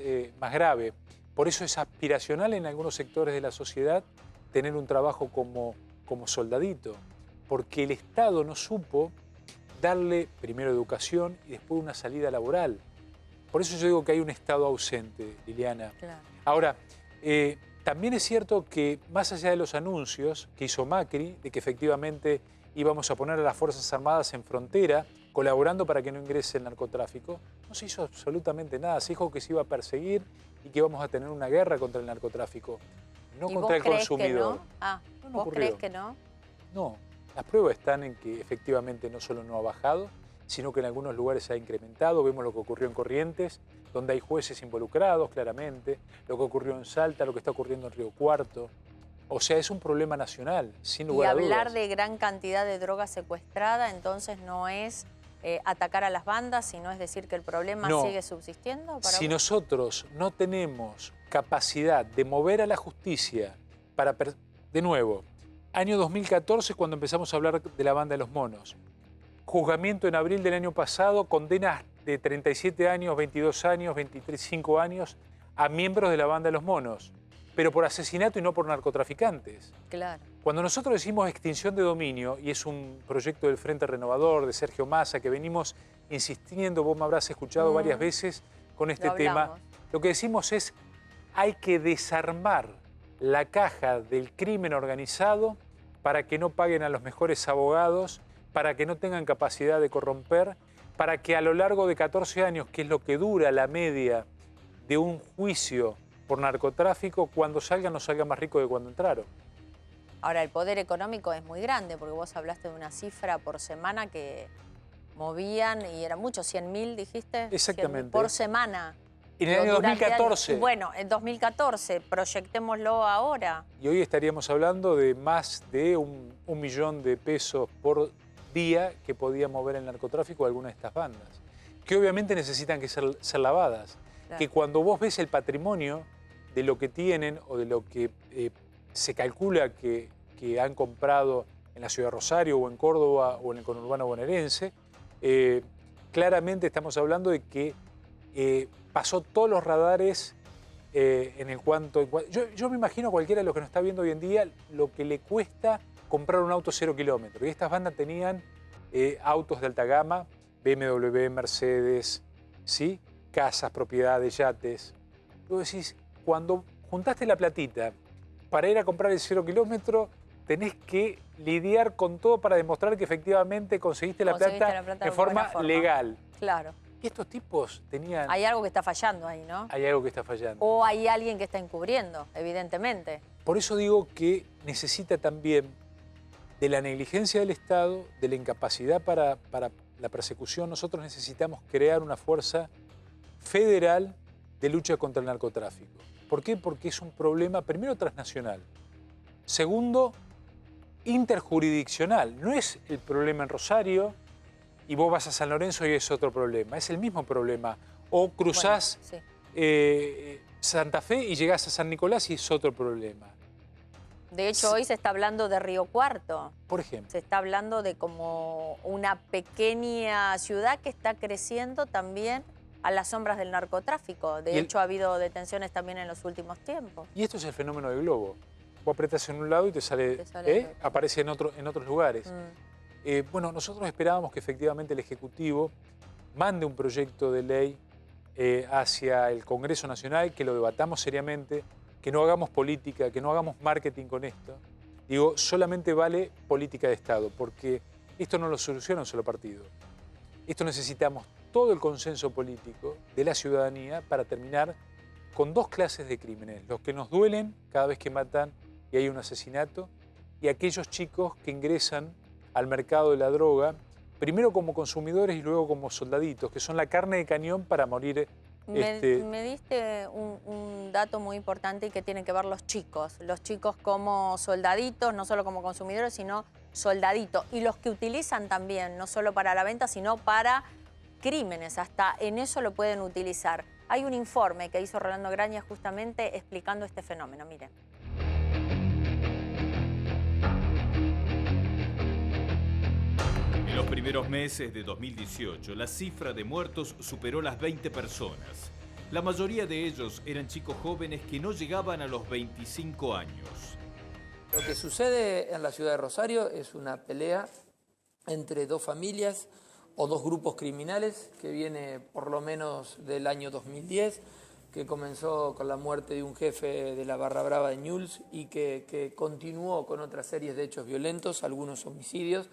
grave. Por eso es aspiracional en algunos sectores de la sociedad tener un trabajo como soldadito, porque el Estado no supo darle primero educación y después una salida laboral. Por eso yo digo que hay un Estado ausente, Liliana. Claro. Ahora, también es cierto que más allá de los anuncios que hizo Macri, de que efectivamente íbamos a poner a las Fuerzas Armadas en frontera, colaborando para que no ingrese el narcotráfico, no se hizo absolutamente nada. Se dijo que se iba a perseguir y que íbamos a tener una guerra contra el narcotráfico, no contra el consumidor. Que no? Ah, no ¿vos ocurrió. crees que no? No, las pruebas están en que efectivamente no solo no ha bajado, sino que en algunos lugares se ha incrementado. Vemos lo que ocurrió en Corrientes, donde hay jueces involucrados claramente, lo que ocurrió en Salta, lo que está ocurriendo en Río Cuarto. O sea, es un problema nacional, sin lugar a dudas. Y hablar de gran cantidad de droga secuestrada, entonces no es atacar a las bandas, sino es decir que el problema sigue subsistiendo. Si nosotros no tenemos capacidad de mover a la justicia para... De nuevo, año 2014 cuando empezamos a hablar de la banda de los monos. Juzgamiento en abril del año pasado, condenas de 37 años, 22 años, 25 años a miembros de la banda de los monos, pero por asesinato y no por narcotraficantes. Claro. Cuando nosotros decimos extinción de dominio, y es un proyecto del Frente Renovador, de Sergio Massa, que venimos insistiendo, vos me habrás escuchado varias veces con este tema, lo que decimos es hay que desarmar la caja del crimen organizado para que no paguen a los mejores abogados, para que no tengan capacidad de corromper, para que a lo largo de 14 años, que es lo que dura la media de un juicio por narcotráfico, cuando salgan no salgan más ricos que cuando entraron. Ahora, el poder económico es muy grande, porque vos hablaste de una cifra por semana que movían, y era mucho, 100.000, dijiste. Exactamente. 100.000 por semana. En el año 2014. Bueno, en 2014, proyectémoslo ahora. Y hoy estaríamos hablando de más de un millón de pesos por día que podía mover el narcotráfico a alguna de estas bandas, que obviamente necesitan que ser lavadas. Claro. Que cuando vos ves el patrimonio de lo que tienen o de lo que se calcula que han comprado en la ciudad de Rosario o en Córdoba o en el conurbano bonaerense, claramente estamos hablando de que pasó todos los radares en el cuanto... Yo me imagino a cualquiera de los que nos está viendo hoy en día lo que le cuesta comprar un auto 0 kilómetros. Y estas bandas tenían autos de alta gama, BMW, Mercedes, ¿sí? Casas, propiedades, yates. Vos decís, cuando juntaste la platita para ir a comprar el 0 kilómetro, tenés que lidiar con todo para demostrar que efectivamente conseguiste la plata de forma legal. Claro. Y estos tipos tenían... Hay algo que está fallando ahí, ¿no? Hay algo que está fallando. O hay alguien que está encubriendo, evidentemente. Por eso digo que necesita también de la negligencia del Estado, de la incapacidad para la persecución. Nosotros necesitamos crear una fuerza federal de lucha contra el narcotráfico. ¿Por qué? Porque es un problema, primero, transnacional. Segundo, interjurisdiccional. No es el problema en Rosario y vos vas a San Lorenzo y es otro problema. Es el mismo problema. O cruzás Santa Fe y llegás a San Nicolás y es otro problema. De hecho, hoy se está hablando de Río Cuarto. Por ejemplo. Se está hablando de como una pequeña ciudad que está creciendo también a las sombras del narcotráfico. De hecho, ha habido detenciones también en los últimos tiempos. Y esto es el fenómeno del globo. Vos apretás en un lado y te sale aparece en otros lugares. Bueno, nosotros esperábamos que efectivamente el Ejecutivo mande un proyecto de ley hacia el Congreso Nacional, que lo debatamos seriamente, que no hagamos política, que no hagamos marketing con esto. Digo, solamente vale política de Estado, porque esto no lo soluciona un solo partido. Esto necesitamos todo el consenso político de la ciudadanía para terminar con dos clases de crímenes. Los que nos duelen cada vez que matan y hay un asesinato, y aquellos chicos que ingresan al mercado de la droga, primero como consumidores y luego como soldaditos, que son la carne de cañón para morir. Me diste un dato muy importante y que tienen que ver los chicos como soldaditos, no solo como consumidores, sino soldaditos. Y los que utilizan también, no solo para la venta, sino para crímenes, hasta en eso lo pueden utilizar. Hay un informe que hizo Rolando Graña justamente explicando este fenómeno, miren. En los primeros meses de 2018, la cifra de muertos superó las 20 personas. La mayoría de ellos eran chicos jóvenes que no llegaban a los 25 años. Lo que sucede en la ciudad de Rosario es una pelea entre dos familias, o dos grupos criminales que viene por lo menos del año 2010, que comenzó con la muerte de un jefe de la Barra Brava de Newell's y que continuó con otras series de hechos violentos, algunos homicidios,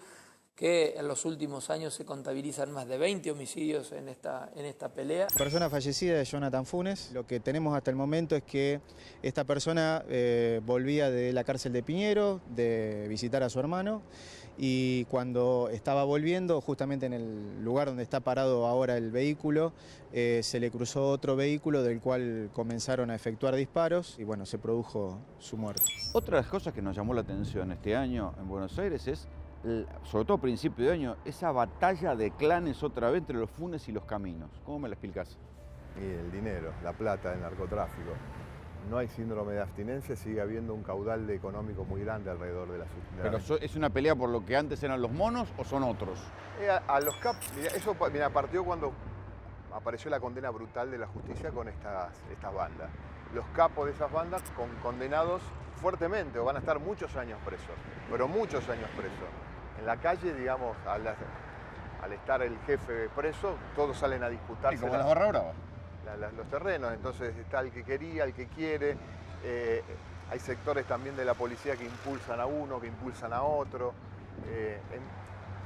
que en los últimos años se contabilizan más de 20 homicidios en esta pelea. La persona fallecida es Jonathan Funes. Lo que tenemos hasta el momento es que esta persona volvía de la cárcel de Piñero, de visitar a su hermano, y cuando estaba volviendo, justamente en el lugar donde está parado ahora el vehículo, se le cruzó otro vehículo del cual comenzaron a efectuar disparos y bueno, se produjo su muerte. Otra de las cosas que nos llamó la atención este año en Buenos Aires es, sobre todo a principio de año, esa batalla de clanes otra vez entre los Funes y los Caminos. ¿Cómo me la explicás? Y el dinero, la plata, el narcotráfico. No hay síndrome de abstinencia, sigue habiendo un caudal económico muy grande alrededor de la ciudad. ¿Pero es una pelea por lo que antes eran los monos o son otros? A los capos, eso partió cuando apareció la condena brutal de la justicia con estas bandas. Los capos de esas bandas condenados fuertemente, o van a estar muchos años presos, pero muchos años presos. En la calle, digamos, al estar el jefe preso, todos salen a disputarse. ¿Y como las Barra Brava? Los terrenos, entonces está el que quería, el que quiere, hay sectores también de la policía que impulsan a uno, que impulsan a otro.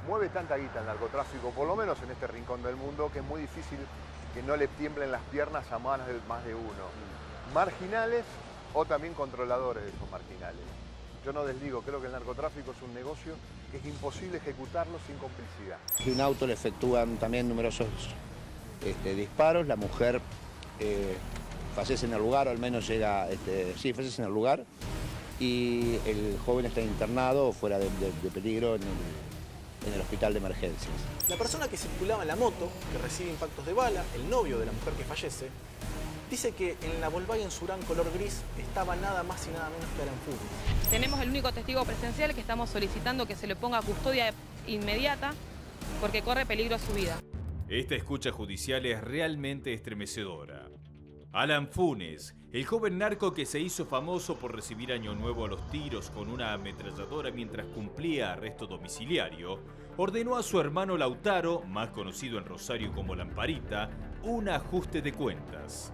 Mueve tanta guita el narcotráfico, por lo menos en este rincón del mundo, que es muy difícil que no le tiemblen las piernas a más de uno. Marginales o también controladores de esos marginales. Yo no desdigo, creo que el narcotráfico es un negocio que es imposible ejecutarlo sin complicidad. De un auto le efectúan también numerosos disparos, la mujer fallece en el lugar, o al menos llega, fallece en el lugar, y el joven está internado fuera de peligro en el hospital de emergencias. La persona que circulaba en la moto, que recibe impactos de bala, el novio de la mujer que fallece, dice que en la Volkswagen Surán color gris estaba nada más y nada menos que Alan Funes. Tenemos el único testigo presencial que estamos solicitando que se le ponga custodia inmediata porque corre peligro a su vida. Esta escucha judicial es realmente estremecedora. Alan Funes, el joven narco que se hizo famoso por recibir Año Nuevo a los tiros con una ametralladora mientras cumplía arresto domiciliario, ordenó a su hermano Lautaro, más conocido en Rosario como Lamparita, un ajuste de cuentas.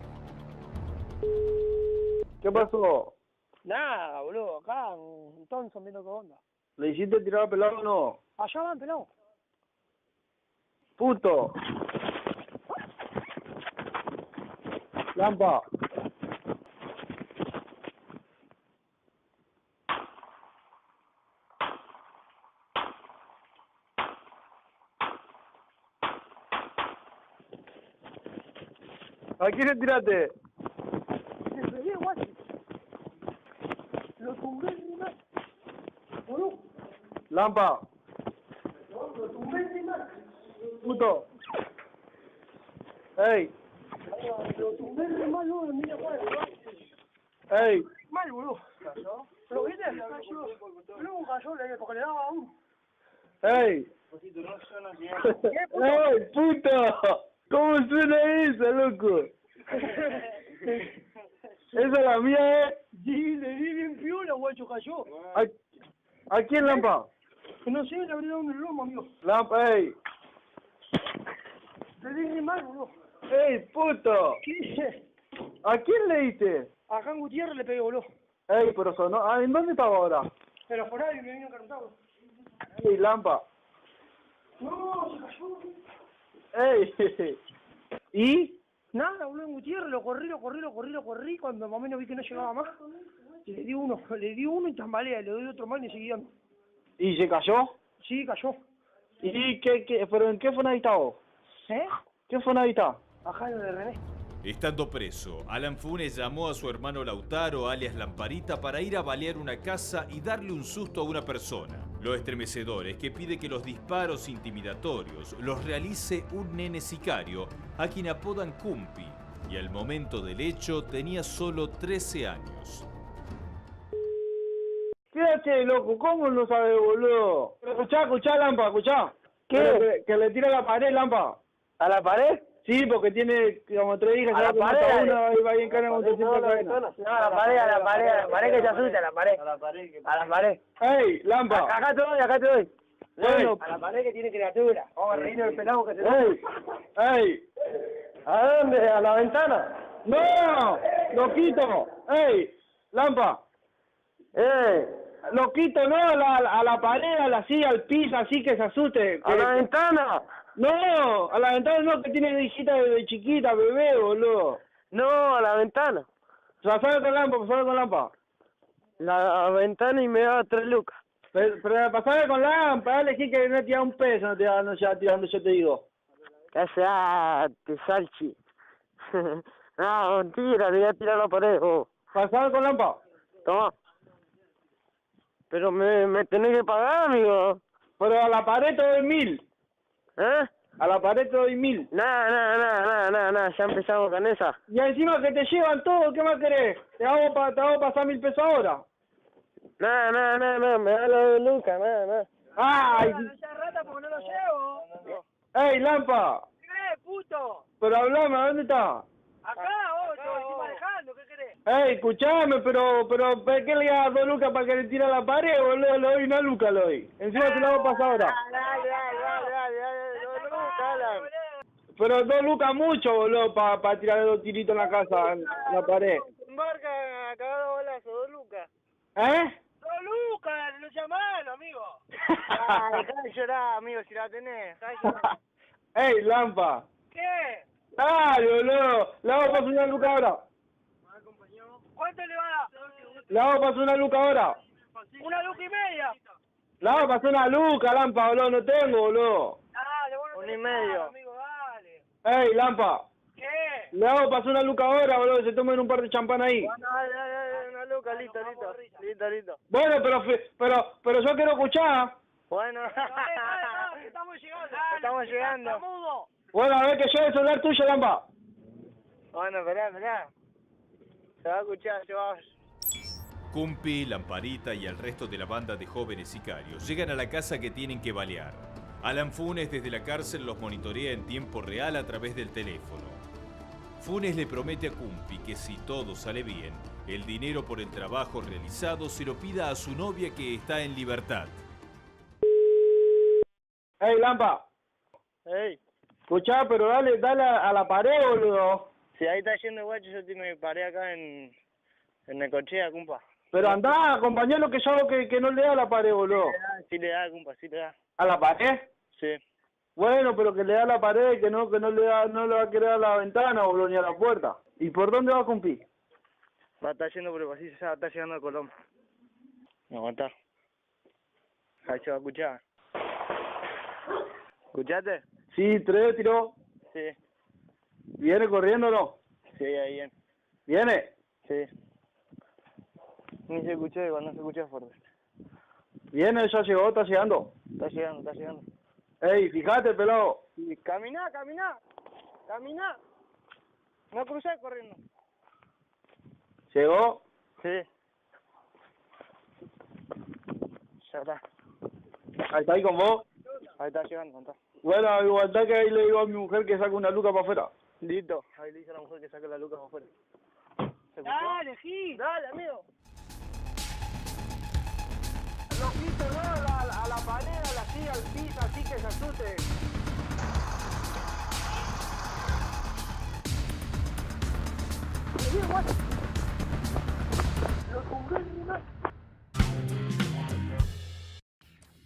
¿Qué pasó? Nada, boludo, acá un Thompson viendo qué onda. ¿Le hiciste tirar pelado o no? Allá van, pelado. ¡Puto! ¡Lampa! ¿A quién le tiraste? Le pegué, guacho. Lo tumbé encima. Boludo. ¡Lampa! Lo tumbé encima. ¡Puto! ¡Ey! Lo tumbé re mal, boludo, mira cuál. ¡Ey! Mal, boludo. ¿Lo viste? Luego cayó porque le daba a uno. ¡Ey! ¡Ey, puto! ¿Cómo suena esa, loco? ¿Esa es la mía, Sí, le di bien piola, guacho, cayó. ¿A quién, Lampa? No sé, le habría dado un lomo, amigo. Lampa, ey. Le di re mal, boludo. ¡Ey, puto! ¿Qué? ¿A quién le diste? A Juan Gutiérrez le pegué, boludo. Ey, pero sonó... ¿En dónde estaba ahora? En los horarios me vino cantado. Ey, Lampa. No, se cayó. Ey. ¿Y? Nada, boludo, en Gutiérrez, lo corrí, cuando más o menos vi que no llegaba más. Le di uno y tambalea, le doy otro más y seguí dando. ¿Y se cayó? Sí, cayó. ¿Y pero en qué fue está vos? ¿Qué fue está? Ajá, lo de René. Estando preso, Alan Funes llamó a su hermano Lautaro, alias Lamparita, para ir a balear una casa y darle un susto a una persona. Lo estremecedor es que pide que los disparos intimidatorios los realice un nene sicario, a quien apodan Cumpi, y al momento del hecho tenía solo 13 años. Quédate, loco, ¿cómo no sabes, boludo? Escuchá, Lampa, escuchá. ¿Qué? Que le tira a la pared, Lampa. ¿A la pared? Sí, porque tiene como 3 hijas. ¿A la pared? Una y va ahí en cana con 300 cadenas. No, a la pared que se asusta, a la pared. A la pared. ¡Ey, Lampa! Acá te doy. Bueno, a la pared que tiene criatura. Vamos a reírnos del pelado que se ¡Ey! ¿A dónde? ¿A la ventana? ¡No! ¡Loquito! ¡Ey! ¡Lampa! Loquito, no, a la pared, así, al piso, así que se asuste. ¿A la ventana? No, a la ventana no, que tiene visita de chiquita, bebé, boludo. No, a la ventana. Pasame con Lampa. La ventana y me da 3 lucas. Pero pasame con Lampa, dale, que no te da un peso, no te da, no ya tirando, yo te digo. Que sea, te salchi. No, mentira, le voy a tirar la pared, vos. Pasame con Lampa. Toma. Pero me tenés que pagar, amigo. Pero a la pared te doy 1000. ¿Eh? A la pared te doy 1000. Nada, ya empezamos con esa. Y encima que te llevan todo, ¿qué más querés? Te hago pasar 1000 pesos ahora. Nada, me da lo de Luca, nada. ¡Ay! No seas rata porque no lo llevo. ¡Ey, Lampa! ¿Qué, puto? Pero hablame, ¿dónde está? Acá, vos, estoy manejando, ¿qué querés? Ey, escuchame, pero ¿qué le das 2 lucas para que le tire a la pared, boludo? Le doy 1 luca, le doy. Encima te la voy a pasar ahora. Dale, 2 lucas, Alan. Pero 2 lucas mucho, boludo, para tirar 2 tiritos en la casa, en la pared. Marca a cagar bolazo, 2 lucas. ¿Eh? 2 lucas, no seas malo, amigo. Dejá de llorar, amigo, si la tenés. Ey, Lampa. ¿Qué? Dale, boludo. Le vamos a pasar 1 luca ahora. ¿Cuánto le va a dar? Le vamos a pasar 1 luca ahora. 1 luca y media. Le vamos a pasar 1 luca, Lampa, boludo. No tengo, boludo. Dale, bueno, 1 y medio. Amigo, dale. Ey, Lampa. ¿Qué? Le vamos a pasar 1 luca ahora, boludo. Que se tomen un par de champán ahí. Bueno, dale, 1 luca, listo. Bueno, pero yo quiero escuchar. Bueno. Estamos llegando. Bueno, a ver que lleve el celular tuyo, Lampa. Bueno, esperá. Se va a escuchar, Cumpi, Lamparita y el resto de la banda de jóvenes sicarios llegan a la casa que tienen que balear. Alan Funes desde la cárcel los monitorea en tiempo real a través del teléfono. Funes le promete a Cumpi que si todo sale bien, el dinero por el trabajo realizado se lo pida a su novia que está en libertad. Ey, Lampa. Ey. Escuchá, pero dale a la pared, boludo. Si ahí está yendo guacho, yo tengo mi pared acá en Necochea, compa. Pero andá, acompañalo que yo hago que no le da a la pared, boludo. Sí le da, compa, sí le da. ¿A la pared? Sí. Bueno, pero que le da a la pared, que no le va a querer a la ventana, boludo, ni a la puerta. ¿Y por dónde va, compi? Va a estar yendo por el pasillo, ya está llegando a Colón. No aguantá. Ahí se va a escuchar. ¿Escuchaste? Sí, 3 tiró. Sí. ¿Viene corriendo o no? Sí, ahí viene. ¿Viene? Sí. Ni se escuchó, igual no se escuchó fuerte. ¿Viene? ¿Ya llegó? ¿Está llegando? Está llegando. Ey, fíjate, pelado. Sí, caminá. No crucé corriendo. ¿Llegó? Sí. Ya está. ¿Ahí está ahí con vos? Ahí está llegando, está. Bueno, igualdad que ahí le digo a mi mujer que saque 1 luca para afuera. Listo. Ahí le dice a la mujer que saque la luca para afuera. Dale, Gil. Dale, amigo. Loquito, no, a la pared, así, al piso, así que se asuste.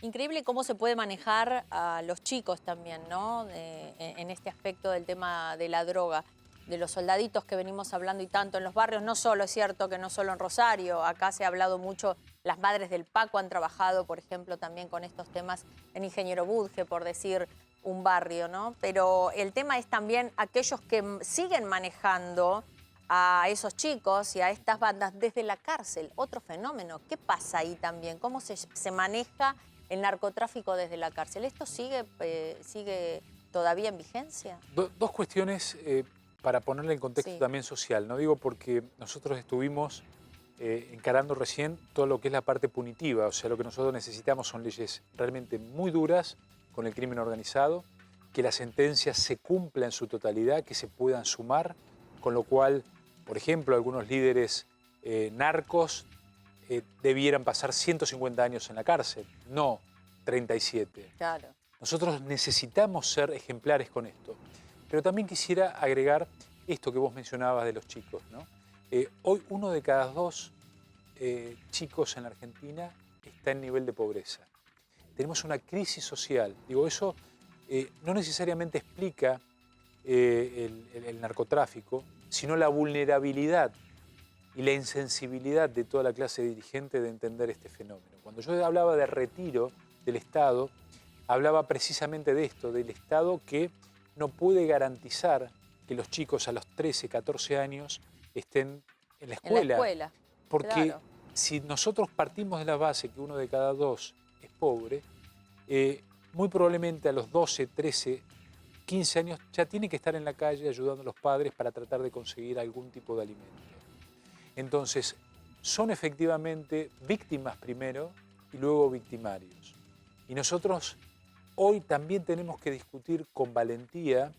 Increíble cómo se puede manejar a los chicos también, ¿no? En este aspecto del tema de la droga, de los soldaditos que venimos hablando y tanto en los barrios. No solo, es cierto que no solo en Rosario, acá se ha hablado mucho, las madres del Paco han trabajado, por ejemplo, también con estos temas en Ingeniero Budge, por decir un barrio, ¿no? Pero el tema es también aquellos que siguen manejando a esos chicos y a estas bandas desde la cárcel. Otro fenómeno. ¿Qué pasa ahí también? ¿Cómo se maneja el narcotráfico desde la cárcel? ¿Esto sigue todavía en vigencia? Dos cuestiones para ponerle en contexto también social. No digo porque nosotros estuvimos encarando recién todo lo que es la parte punitiva. O sea, lo que nosotros necesitamos son leyes realmente muy duras con el crimen organizado, que las sentencias se cumplan en su totalidad, que se puedan sumar, con lo cual, por ejemplo, algunos líderes narcos debieran pasar 150 años en la cárcel. No, 37. Claro. Nosotros necesitamos ser ejemplares con esto. Pero también quisiera agregar esto que vos mencionabas de los chicos, ¿no? Hoy 1 de cada 2 chicos en la Argentina está en nivel de pobreza. Tenemos una crisis social. Digo, eso no necesariamente explica el narcotráfico, sino la vulnerabilidad y la insensibilidad de toda la clase dirigente de entender este fenómeno. Cuando yo hablaba de retiro del Estado, hablaba precisamente de esto, del Estado que no puede garantizar que los chicos a los 13, 14 años estén en la escuela. En la escuela, porque claro. si nosotros partimos de la base que 1 de cada 2 es pobre, muy probablemente a los 12, 13, 15 años ya tiene que estar en la calle ayudando a los padres para tratar de conseguir algún tipo de alimento. Entonces, son efectivamente víctimas primero y luego victimarios. Y nosotros hoy también tenemos que discutir con valentía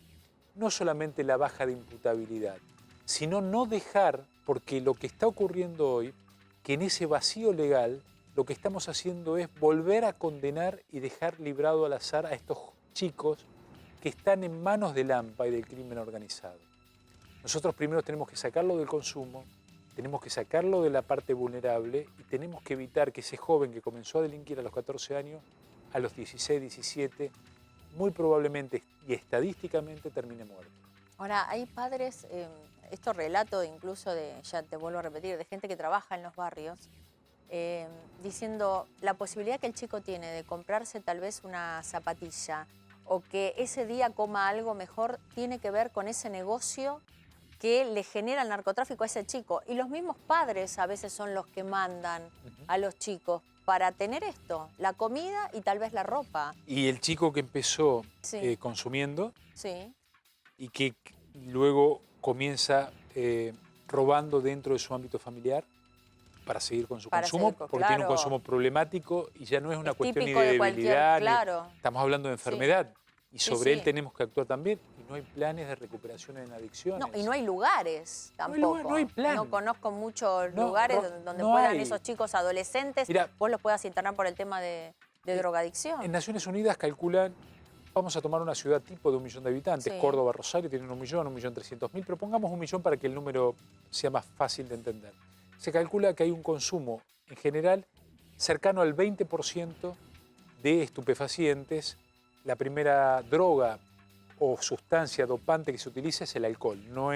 no solamente la baja de imputabilidad, sino no dejar, porque lo que está ocurriendo hoy, que en ese vacío legal lo que estamos haciendo es volver a condenar y dejar librado al azar a estos chicos que están en manos del AMPA y del crimen organizado. Nosotros primero tenemos que sacarlo del consumo, tenemos que sacarlo de la parte vulnerable y tenemos que evitar que ese joven que comenzó a delinquir a los 14 años, a los 16, 17, muy probablemente y estadísticamente termine muerto. Ahora, hay padres, esto relato incluso ya te vuelvo a repetir, de gente que trabaja en los barrios, diciendo la posibilidad que el chico tiene de comprarse tal vez una zapatilla o que ese día coma algo mejor, tiene que ver con ese negocio que le genera el narcotráfico a ese chico. Y los mismos padres a veces son los que mandan a los chicos para tener esto, la comida y tal vez la ropa. Y el chico que empezó Sí. consumiendo Sí. y que luego comienza robando dentro de su ámbito familiar para seguir con su Para consumo, seguir porque tiene un claro. consumo problemático y ya no es una cuestión ni típico de de cualquier- debilidad, ni- claro. estamos hablando de enfermedad. Y Sí, sobre sí. él tenemos que actuar también. Y no hay planes de recuperación en adicciones. No, y no hay lugares tampoco. lugar, no hay plan. No conozco muchos No, lugares no, donde no puedan hay. esos chicos adolescentes, Mira, vos los puedas internar por el tema de drogadicción. En Naciones Unidas calculan, vamos a tomar una ciudad tipo de 1 millón de habitantes, Sí. Córdoba, Rosario tienen 1.300.000, pero pongamos 1 millón para que el número sea más fácil de entender. Se calcula que hay un consumo en general cercano al 20% de estupefacientes. La primera droga o sustancia dopante que se utiliza es el alcohol, no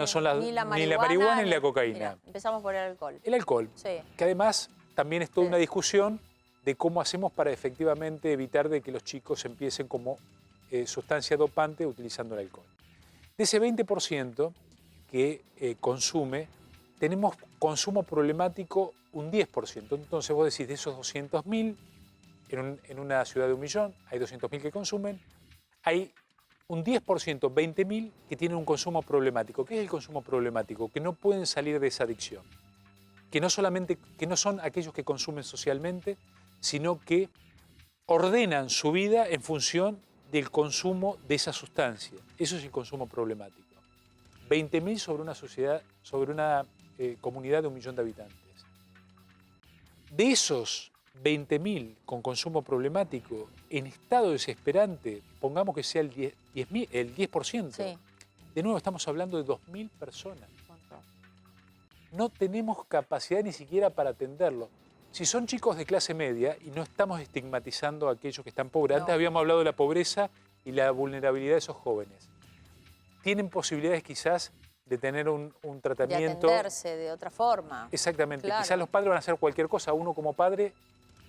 son ni la marihuana ni la cocaína. Mira, empezamos por el alcohol. El alcohol, Sí. que además también es toda una discusión de cómo hacemos para efectivamente evitar de que los chicos empiecen como sustancia dopante utilizando el alcohol. De ese 20% que consume, tenemos consumo problemático un 10%. Entonces vos decís, de esos 200.000, en una ciudad de 1 millón, hay 200.000 que consumen, hay un 10%, 20.000, que tienen un consumo problemático. ¿Qué es el consumo problemático? Que no pueden salir de esa adicción. Que no son aquellos que consumen socialmente, sino que ordenan su vida en función del consumo de esa sustancia. Eso es el consumo problemático. 20.000 sobre una sociedad, sobre una comunidad de 1 millón de habitantes. De esos 20.000 con consumo problemático, en estado desesperante, pongamos que sea el 10%, Sí. de nuevo estamos hablando de 2.000 personas. No tenemos capacidad ni siquiera para atenderlo. Si son chicos de clase media, y no estamos estigmatizando a aquellos que están pobres, antes habíamos hablado de la pobreza y la vulnerabilidad de esos jóvenes. Tienen posibilidades quizás de tener un De tratamiento. atenderse de otra forma. Exactamente. Claro. Quizás los padres van a hacer cualquier cosa. Uno como padre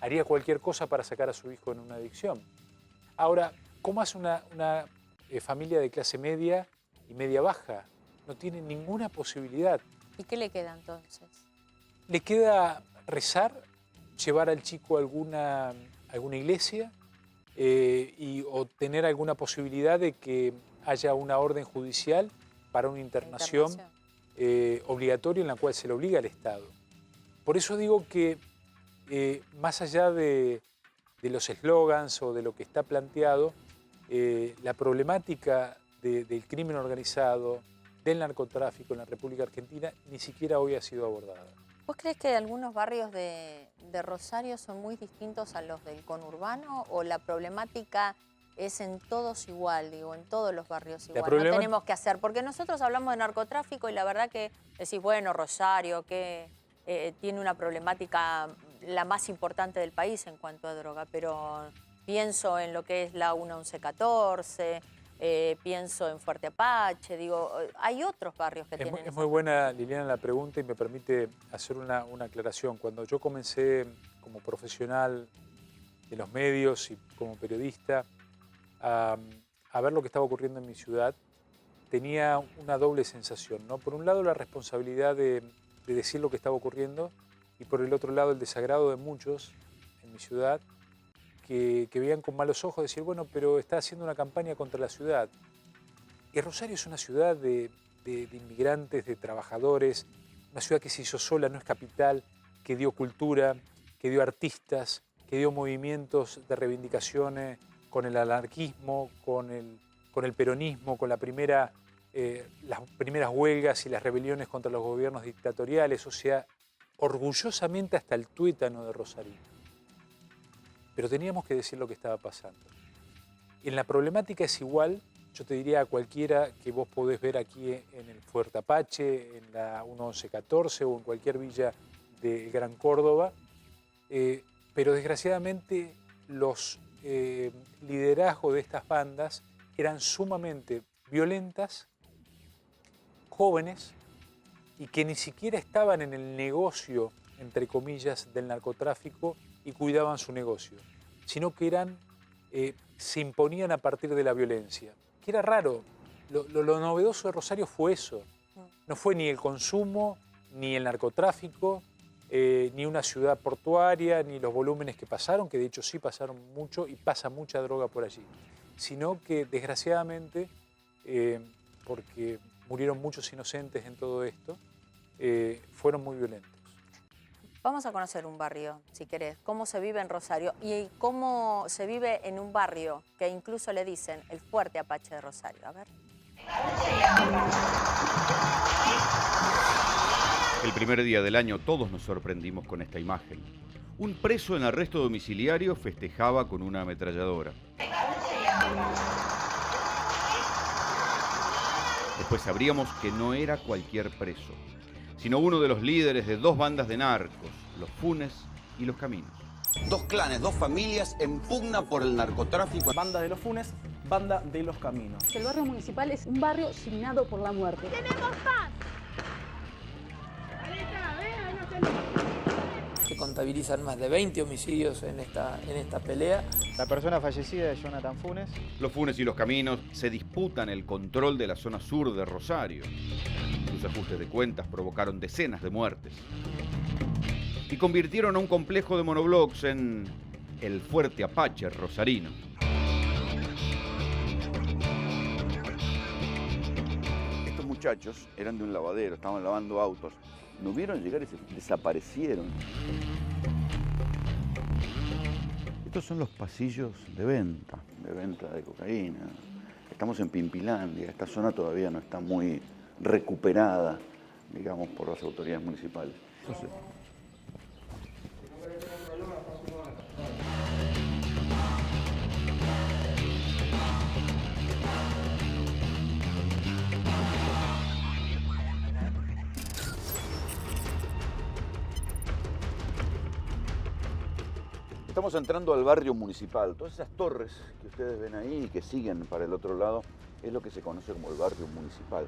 haría cualquier cosa para sacar a su hijo en una adicción. Ahora, ¿cómo hace una familia de clase media y media baja? No tiene ninguna posibilidad. ¿Y qué le queda entonces? Le queda rezar, llevar al chico a alguna iglesia o tener alguna posibilidad de que haya una orden judicial para una internación obligatoria en la cual se le obliga al Estado. Por eso digo que más allá de los eslogans o de lo que está planteado, la problemática del crimen organizado, del narcotráfico en la República Argentina, ni siquiera hoy ha sido abordada. ¿Vos crees que algunos barrios de Rosario son muy distintos a los del conurbano o la problemática es en todos igual, digo, en todos los barrios igual? No tenemos que hacer, porque nosotros hablamos de narcotráfico y la verdad que decís, bueno, Rosario, que tiene una problemática la más importante del país en cuanto a droga, pero pienso en lo que es la 1114, pienso en Fuerte Apache, digo, hay otros barrios que tienen... Es muy buena, Liliana, la pregunta y me permite hacer una aclaración. Cuando yo comencé como profesional de los medios y como periodista a ver lo que estaba ocurriendo en mi ciudad, tenía una doble sensación, ¿no? Por un lado, la responsabilidad de decir lo que estaba ocurriendo y por el otro lado, el desagrado de muchos en mi ciudad que veían con malos ojos decir, bueno, pero está haciendo una campaña contra la ciudad. Y Rosario es una ciudad de inmigrantes, de trabajadores, una ciudad que se hizo sola, no es capital, que dio cultura, que dio artistas, que dio movimientos de reivindicaciones con el anarquismo, con el peronismo, con las primeras huelgas y las rebeliones contra los gobiernos dictatoriales, o sea, orgullosamente hasta el tuétano de Rosario. Pero teníamos que decir lo que estaba pasando. En la problemática es igual, yo te diría a cualquiera que vos podés ver aquí en el Fuerte Apache, en la 1114 o en cualquier villa del Gran Córdoba, pero desgraciadamente los liderazgos de estas bandas eran sumamente violentas, jóvenes y que ni siquiera estaban en el negocio, entre comillas, del narcotráfico y cuidaban su negocio, sino que se imponían a partir de la violencia. Que era raro. Lo novedoso de Rosario fue eso. No fue ni el consumo, ni el narcotráfico, ni una ciudad portuaria, ni los volúmenes que pasaron, que de hecho sí pasaron mucho y pasa mucha droga por allí, sino que desgraciadamente, porque murieron muchos inocentes en todo esto, fueron muy violentos. Vamos a conocer un barrio, si querés, cómo se vive en Rosario y cómo se vive en un barrio que incluso le dicen el Fuerte Apache de Rosario. A ver. El primer día del año todos nos sorprendimos con esta imagen. Un preso en arresto domiciliario festejaba con una ametralladora. Después sabríamos que no era cualquier preso, sino uno de los líderes de dos bandas de narcos, los Funes y los Caminos. Dos clanes, dos familias en pugna por el narcotráfico. Banda de los Funes, banda de los Caminos. El barrio municipal es un barrio signado por la muerte. ¡Tenemos paz! Se contabilizan más de 20 homicidios en esta pelea. La persona fallecida es Jonathan Funes. Los Funes y los Caminos se disputan el control de la zona sur de Rosario. Sus ajustes de cuentas provocaron decenas de muertes. Y convirtieron a un complejo de monoblocks en el Fuerte Apache rosarino. Estos muchachos eran de un lavadero, estaban lavando autos. Nos vieron llegar y se desaparecieron. Estos son los pasillos de venta de cocaína. Estamos en Pimpilandia, esta zona todavía no está muy recuperada, digamos, por las autoridades municipales. Entonces, estamos entrando al barrio municipal. Todas esas torres que ustedes ven ahí y que siguen para el otro lado es lo que se conoce como el barrio municipal.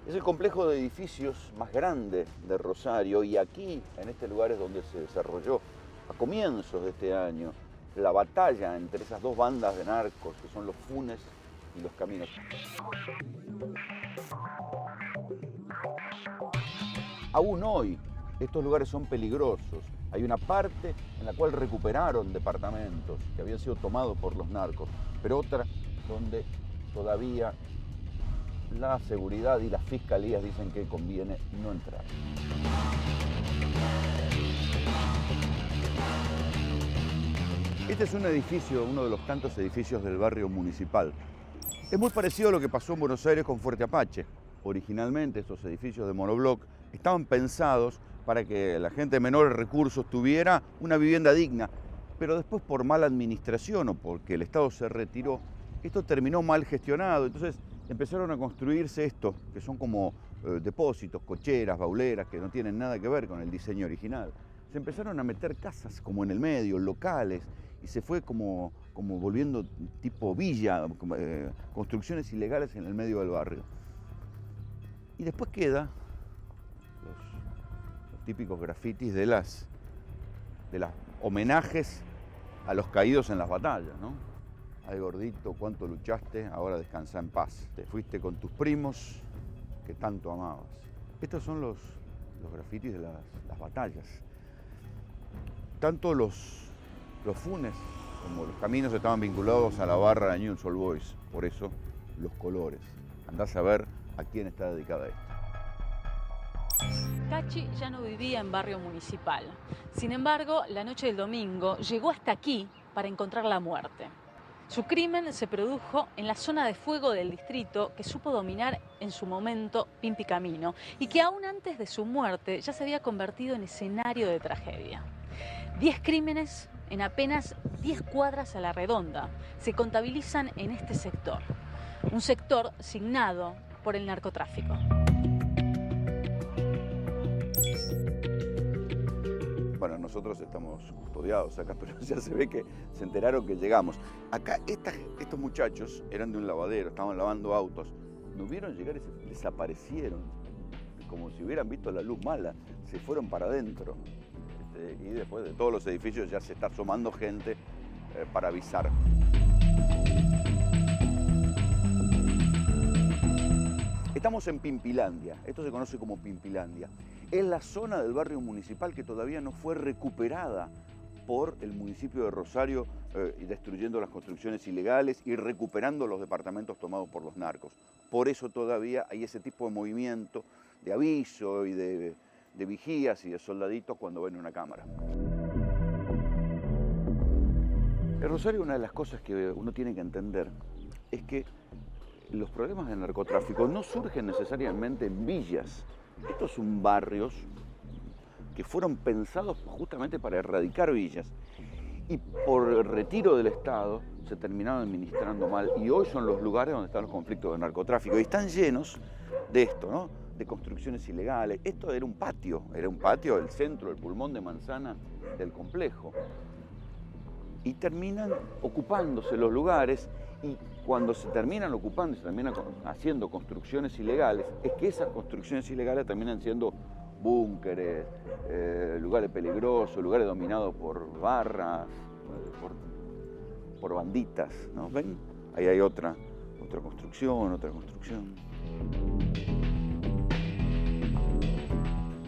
Es el complejo de edificios más grande de Rosario y aquí, en este lugar, es donde se desarrolló a comienzos de este año la batalla entre esas dos bandas de narcos que son los Funes y los Caminos. Aún hoy, estos lugares son peligrosos. Hay una parte en la cual recuperaron departamentos que habían sido tomados por los narcos, pero otra donde todavía la seguridad y las fiscalías dicen que conviene no entrar. Este es un edificio, uno de los tantos edificios del barrio municipal. Es muy parecido a lo que pasó en Buenos Aires con Fuerte Apache. Originalmente estos edificios de monobloc estaban pensados para que la gente de menores recursos tuviera una vivienda digna. Pero después, por mala administración o porque el Estado se retiró, esto terminó mal gestionado. Entonces empezaron a construirse estos, que son como depósitos, cocheras, bauleras, que no tienen nada que ver con el diseño original. Se empezaron a meter casas como en el medio, locales, y se fue como volviendo tipo villa, construcciones ilegales en el medio del barrio. Y después queda los típicos grafitis de las homenajes a los caídos en las batallas, ¿no? Ay, gordito, cuánto luchaste, ahora descansa en paz. Te fuiste con tus primos que tanto amabas. Estos son los grafitis de las batallas. Tanto los funes como los caminos estaban vinculados a la barra de Newell's Old Boys, por eso los colores. Andás a ver a quién está dedicada esto. Cachi ya no vivía en Barrio Municipal. Sin embargo, la noche del domingo llegó hasta aquí para encontrar la muerte. Su crimen se produjo en la zona de fuego del distrito que supo dominar en su momento Pimpi Camino y que aún antes de su muerte ya se había convertido en escenario de tragedia. 10 crímenes en apenas 10 cuadras a la redonda se contabilizan en este sector, un sector signado por el narcotráfico. Bueno, nosotros estamos custodiados acá, pero ya se ve que se enteraron que llegamos. Acá estos muchachos eran de un lavadero, estaban lavando autos. Nos vieron llegar y desaparecieron, como si hubieran visto la luz mala. Se fueron para adentro. Y después de todos los edificios ya se está asomando gente para avisar. Estamos en Pimpilandia, esto se conoce como Pimpilandia. Es la zona del barrio municipal que todavía no fue recuperada por el municipio de Rosario, destruyendo las construcciones ilegales y recuperando los departamentos tomados por los narcos. Por eso todavía hay ese tipo de movimiento, de aviso y de vigías y de soldaditos cuando ven una cámara. En Rosario, una de las cosas que uno tiene que entender es que los problemas de narcotráfico no surgen necesariamente en villas. Estos son barrios que fueron pensados justamente para erradicar villas. Y por el retiro del Estado se terminaron administrando mal. Y hoy son los lugares donde están los conflictos de narcotráfico. Y están llenos de esto, ¿no? De construcciones ilegales. Esto era un patio, el centro, el pulmón de manzana del complejo. Y terminan ocupándose los lugares. Y cuando se terminan ocupando, se terminan haciendo construcciones ilegales, es que esas construcciones ilegales terminan siendo búnkeres, lugares peligrosos, lugares dominados por barras, por banditas, ¿no? ¿Ven? Ahí hay otra construcción.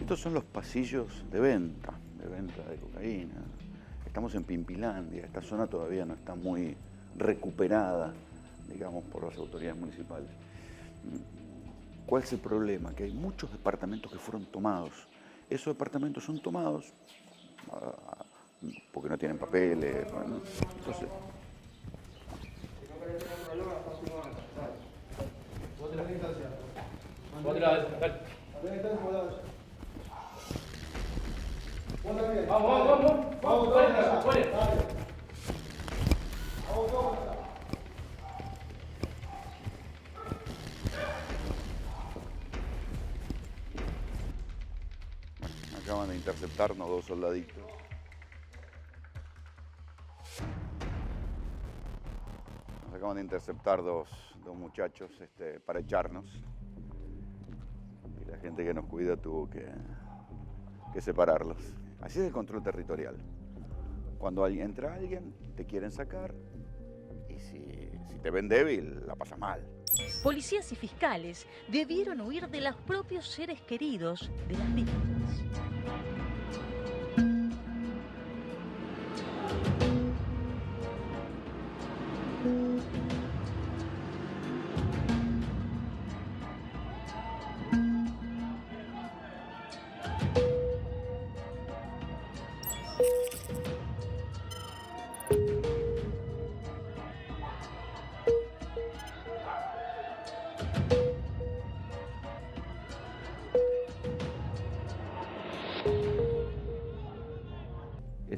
Estos son los pasillos de venta de cocaína. Estamos en Pimpilandia, esta zona todavía no está muy recuperada, digamos, por las autoridades municipales. ¿Cuál es el problema? Que hay muchos departamentos que fueron tomados. Esos departamentos son tomados porque no tienen papeles. Bueno, entonces... Acaban de interceptarnos 2 soldaditos. Nos acaban de interceptar dos muchachos para echarnos. Y la gente que nos cuida tuvo que separarlos. Así es el control territorial. Cuando entra alguien, te quieren sacar y si te ven débil, la pasas mal. Policías y fiscales debieron huir de los propios seres queridos de las víctimas.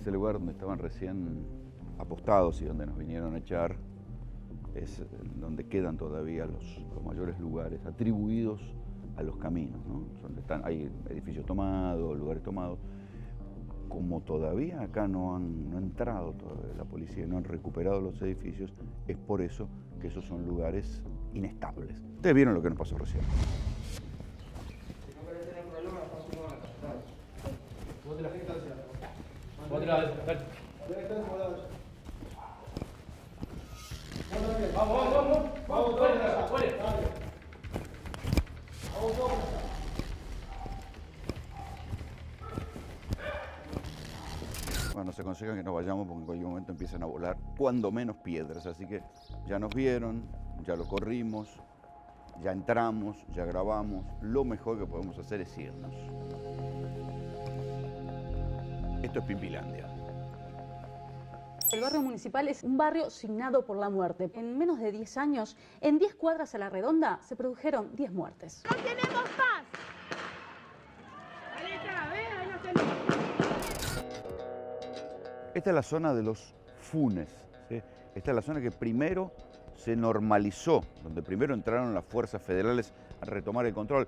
ese lugar donde estaban recién apostados y donde nos vinieron a echar, es donde quedan todavía los mayores lugares atribuidos a los caminos, ¿no? Donde hay edificios tomados, lugares tomados. Como todavía acá no ha entrado todavía la policía y no han recuperado los edificios, es por eso que esos son lugares inestables. Ustedes vieron lo que nos pasó recién. Bueno, se aconseja que nos vayamos porque en cualquier momento empiezan a volar, cuando menos piedras. Así que ya nos vieron, ya lo corrimos, ya entramos, ya grabamos. Lo mejor que podemos hacer es irnos. Esto es Pimpilandia. El barrio municipal es un barrio signado por la muerte. En menos de 10 años, en 10 cuadras a la redonda, se produjeron 10 muertes. ¡No tenemos paz! Esta es la zona de los Funes, ¿sí? Esta es la zona que primero se normalizó, donde primero entraron las fuerzas federales a retomar el control.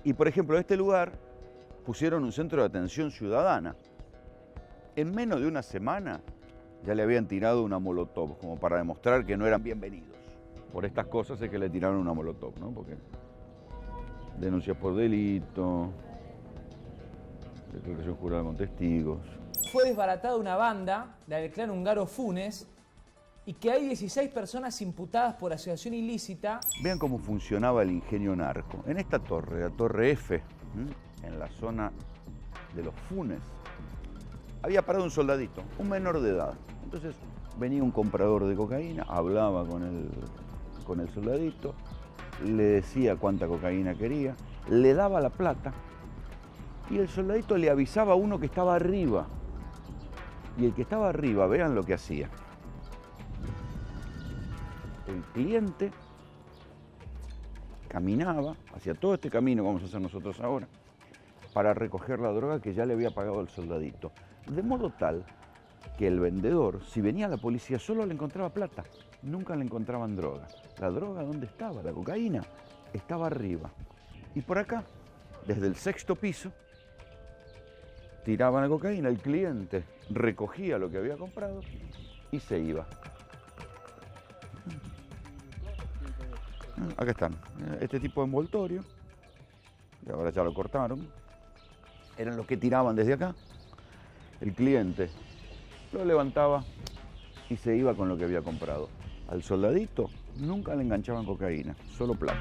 Y, por ejemplo, en este lugar pusieron un centro de atención ciudadana. En menos de una semana ya le habían tirado una molotov, como para demostrar que no eran bienvenidos. Por estas cosas es que le tiraron una molotov, ¿no? Porque denuncias por delito, declaración jurada con testigos. Fue desbaratada una banda, la del clan húngaro Funes, y que hay 16 personas imputadas por asociación ilícita. Vean cómo funcionaba el ingenio narco. En esta torre, la Torre F, en la zona de los Funes, había parado un soldadito, un menor de edad. Entonces venía un comprador de cocaína, hablaba con el soldadito, le decía cuánta cocaína quería, le daba la plata y el soldadito le avisaba a uno que estaba arriba. Y el que estaba arriba, vean lo que hacía. El cliente caminaba hacia todo este camino que vamos a hacer nosotros ahora para recoger la droga que ya le había pagado el soldadito. De modo tal que el vendedor, si venía la policía, solo le encontraba plata, nunca le encontraban droga. ¿La droga dónde estaba? La cocaína estaba arriba. Y por acá, desde el 6º piso, tiraban la cocaína, el cliente recogía lo que había comprado y se iba. Acá están, este tipo de envoltorio, y ahora ya lo cortaron, eran los que tiraban desde acá. El cliente lo levantaba y se iba con lo que había comprado. Al soldadito nunca le enganchaban cocaína, solo plata.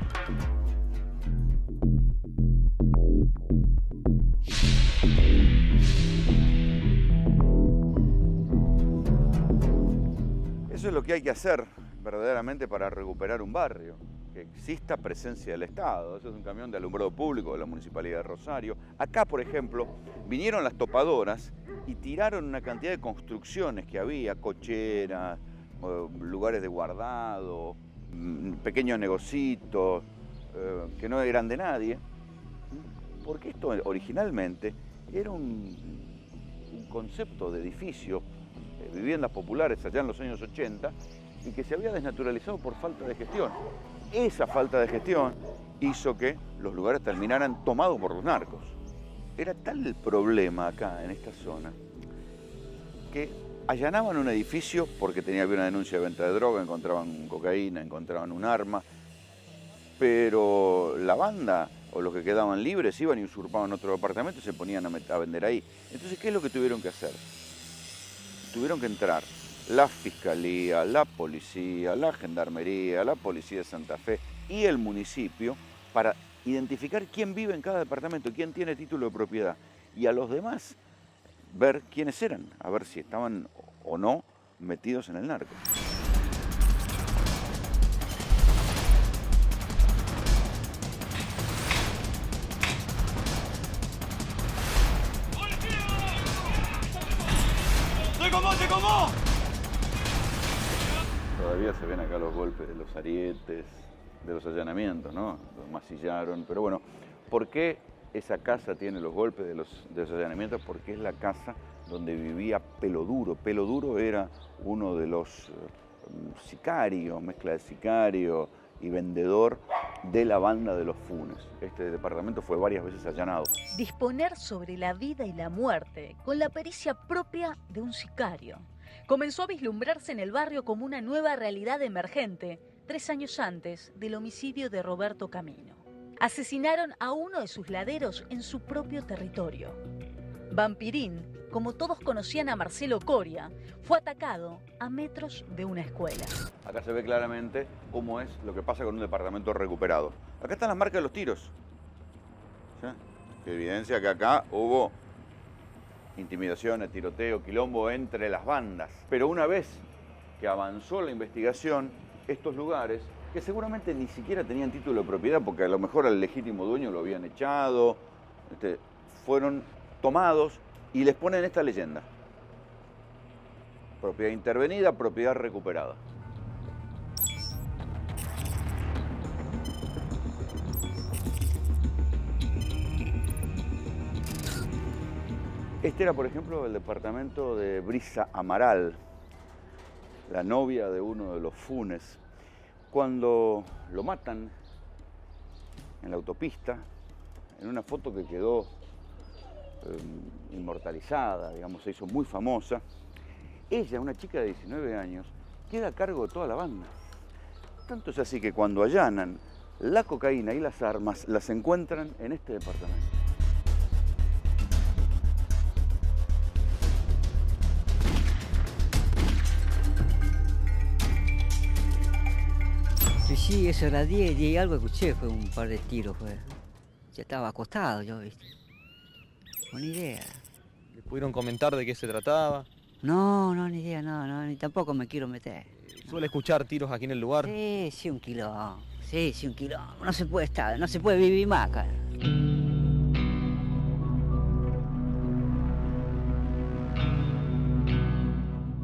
Eso es lo que hay que hacer verdaderamente para recuperar un barrio, que exista presencia del Estado. Eso es un camión de alumbrado público de la Municipalidad de Rosario. Acá, por ejemplo, vinieron las topadoras y tiraron una cantidad de construcciones que había, cocheras, lugares de guardado, pequeños negocios que no eran de nadie, porque esto originalmente era un concepto de edificio, viviendas populares allá en los años 80, y que se había desnaturalizado por falta de gestión. Esa falta de gestión hizo que los lugares terminaran tomados por los narcos. Era tal el problema acá, en esta zona, que allanaban un edificio porque había una denuncia de venta de droga, encontraban cocaína, encontraban un arma, pero la banda o los que quedaban libres iban y usurpaban otro departamento y se ponían a vender ahí. Entonces, ¿qué es lo que tuvieron que hacer? Tuvieron que entrar la Fiscalía, la Policía, la Gendarmería, la Policía de Santa Fe y el municipio para identificar quién vive en cada departamento, quién tiene título de propiedad, y a los demás ver quiénes eran, a ver si estaban o no metidos en el narco. ¡Se comó! Todavía se ven acá los golpes de los arietes, de los allanamientos, ¿no? Los masillaron, pero bueno, ¿por qué esa casa tiene los golpes de los allanamientos? Porque es la casa donde vivía Pelo Duro. Pelo Duro era uno de los sicarios, mezcla de sicario y vendedor de la banda de los Funes. Este departamento fue varias veces allanado. Disponer sobre la vida y la muerte con la pericia propia de un sicario. Comenzó a vislumbrarse en el barrio como una nueva realidad emergente 3 años antes del homicidio de Roberto Camino. Asesinaron a uno de sus laderos en su propio territorio. Vampirín, como todos conocían a Marcelo Coria, fue atacado a metros de una escuela. Acá se ve claramente cómo es lo que pasa con un departamento recuperado. Acá están las marcas de los tiros. ¿Sí? Que evidencia que acá hubo intimidaciones, tiroteo, quilombo entre las bandas. Pero una vez que avanzó la investigación, estos lugares, que seguramente ni siquiera tenían título de propiedad, porque a lo mejor al legítimo dueño lo habían echado, fueron tomados y les ponen esta leyenda: propiedad intervenida, propiedad recuperada. Este era, por ejemplo, el departamento de Brisa Amaral, la novia de uno de los Funes. Cuando lo matan en la autopista, en una foto que quedó inmortalizada, digamos, se hizo muy famosa, ella, una chica de 19 años, queda a cargo de toda la banda. Tanto es así que cuando allanan la cocaína y las armas, las encuentran en este departamento. Sí, eso era 10 y algo escuché, fue un par de tiros, fue. Ya estaba acostado yo, ¿viste? Buena idea. ¿Le pudieron comentar de qué se trataba? No, ni idea, no, ni tampoco me quiero meter. ¿Suele escuchar tiros aquí en el lugar? Sí, un quilombo. Sí, un quilombo. No se puede estar, no se puede vivir más acá.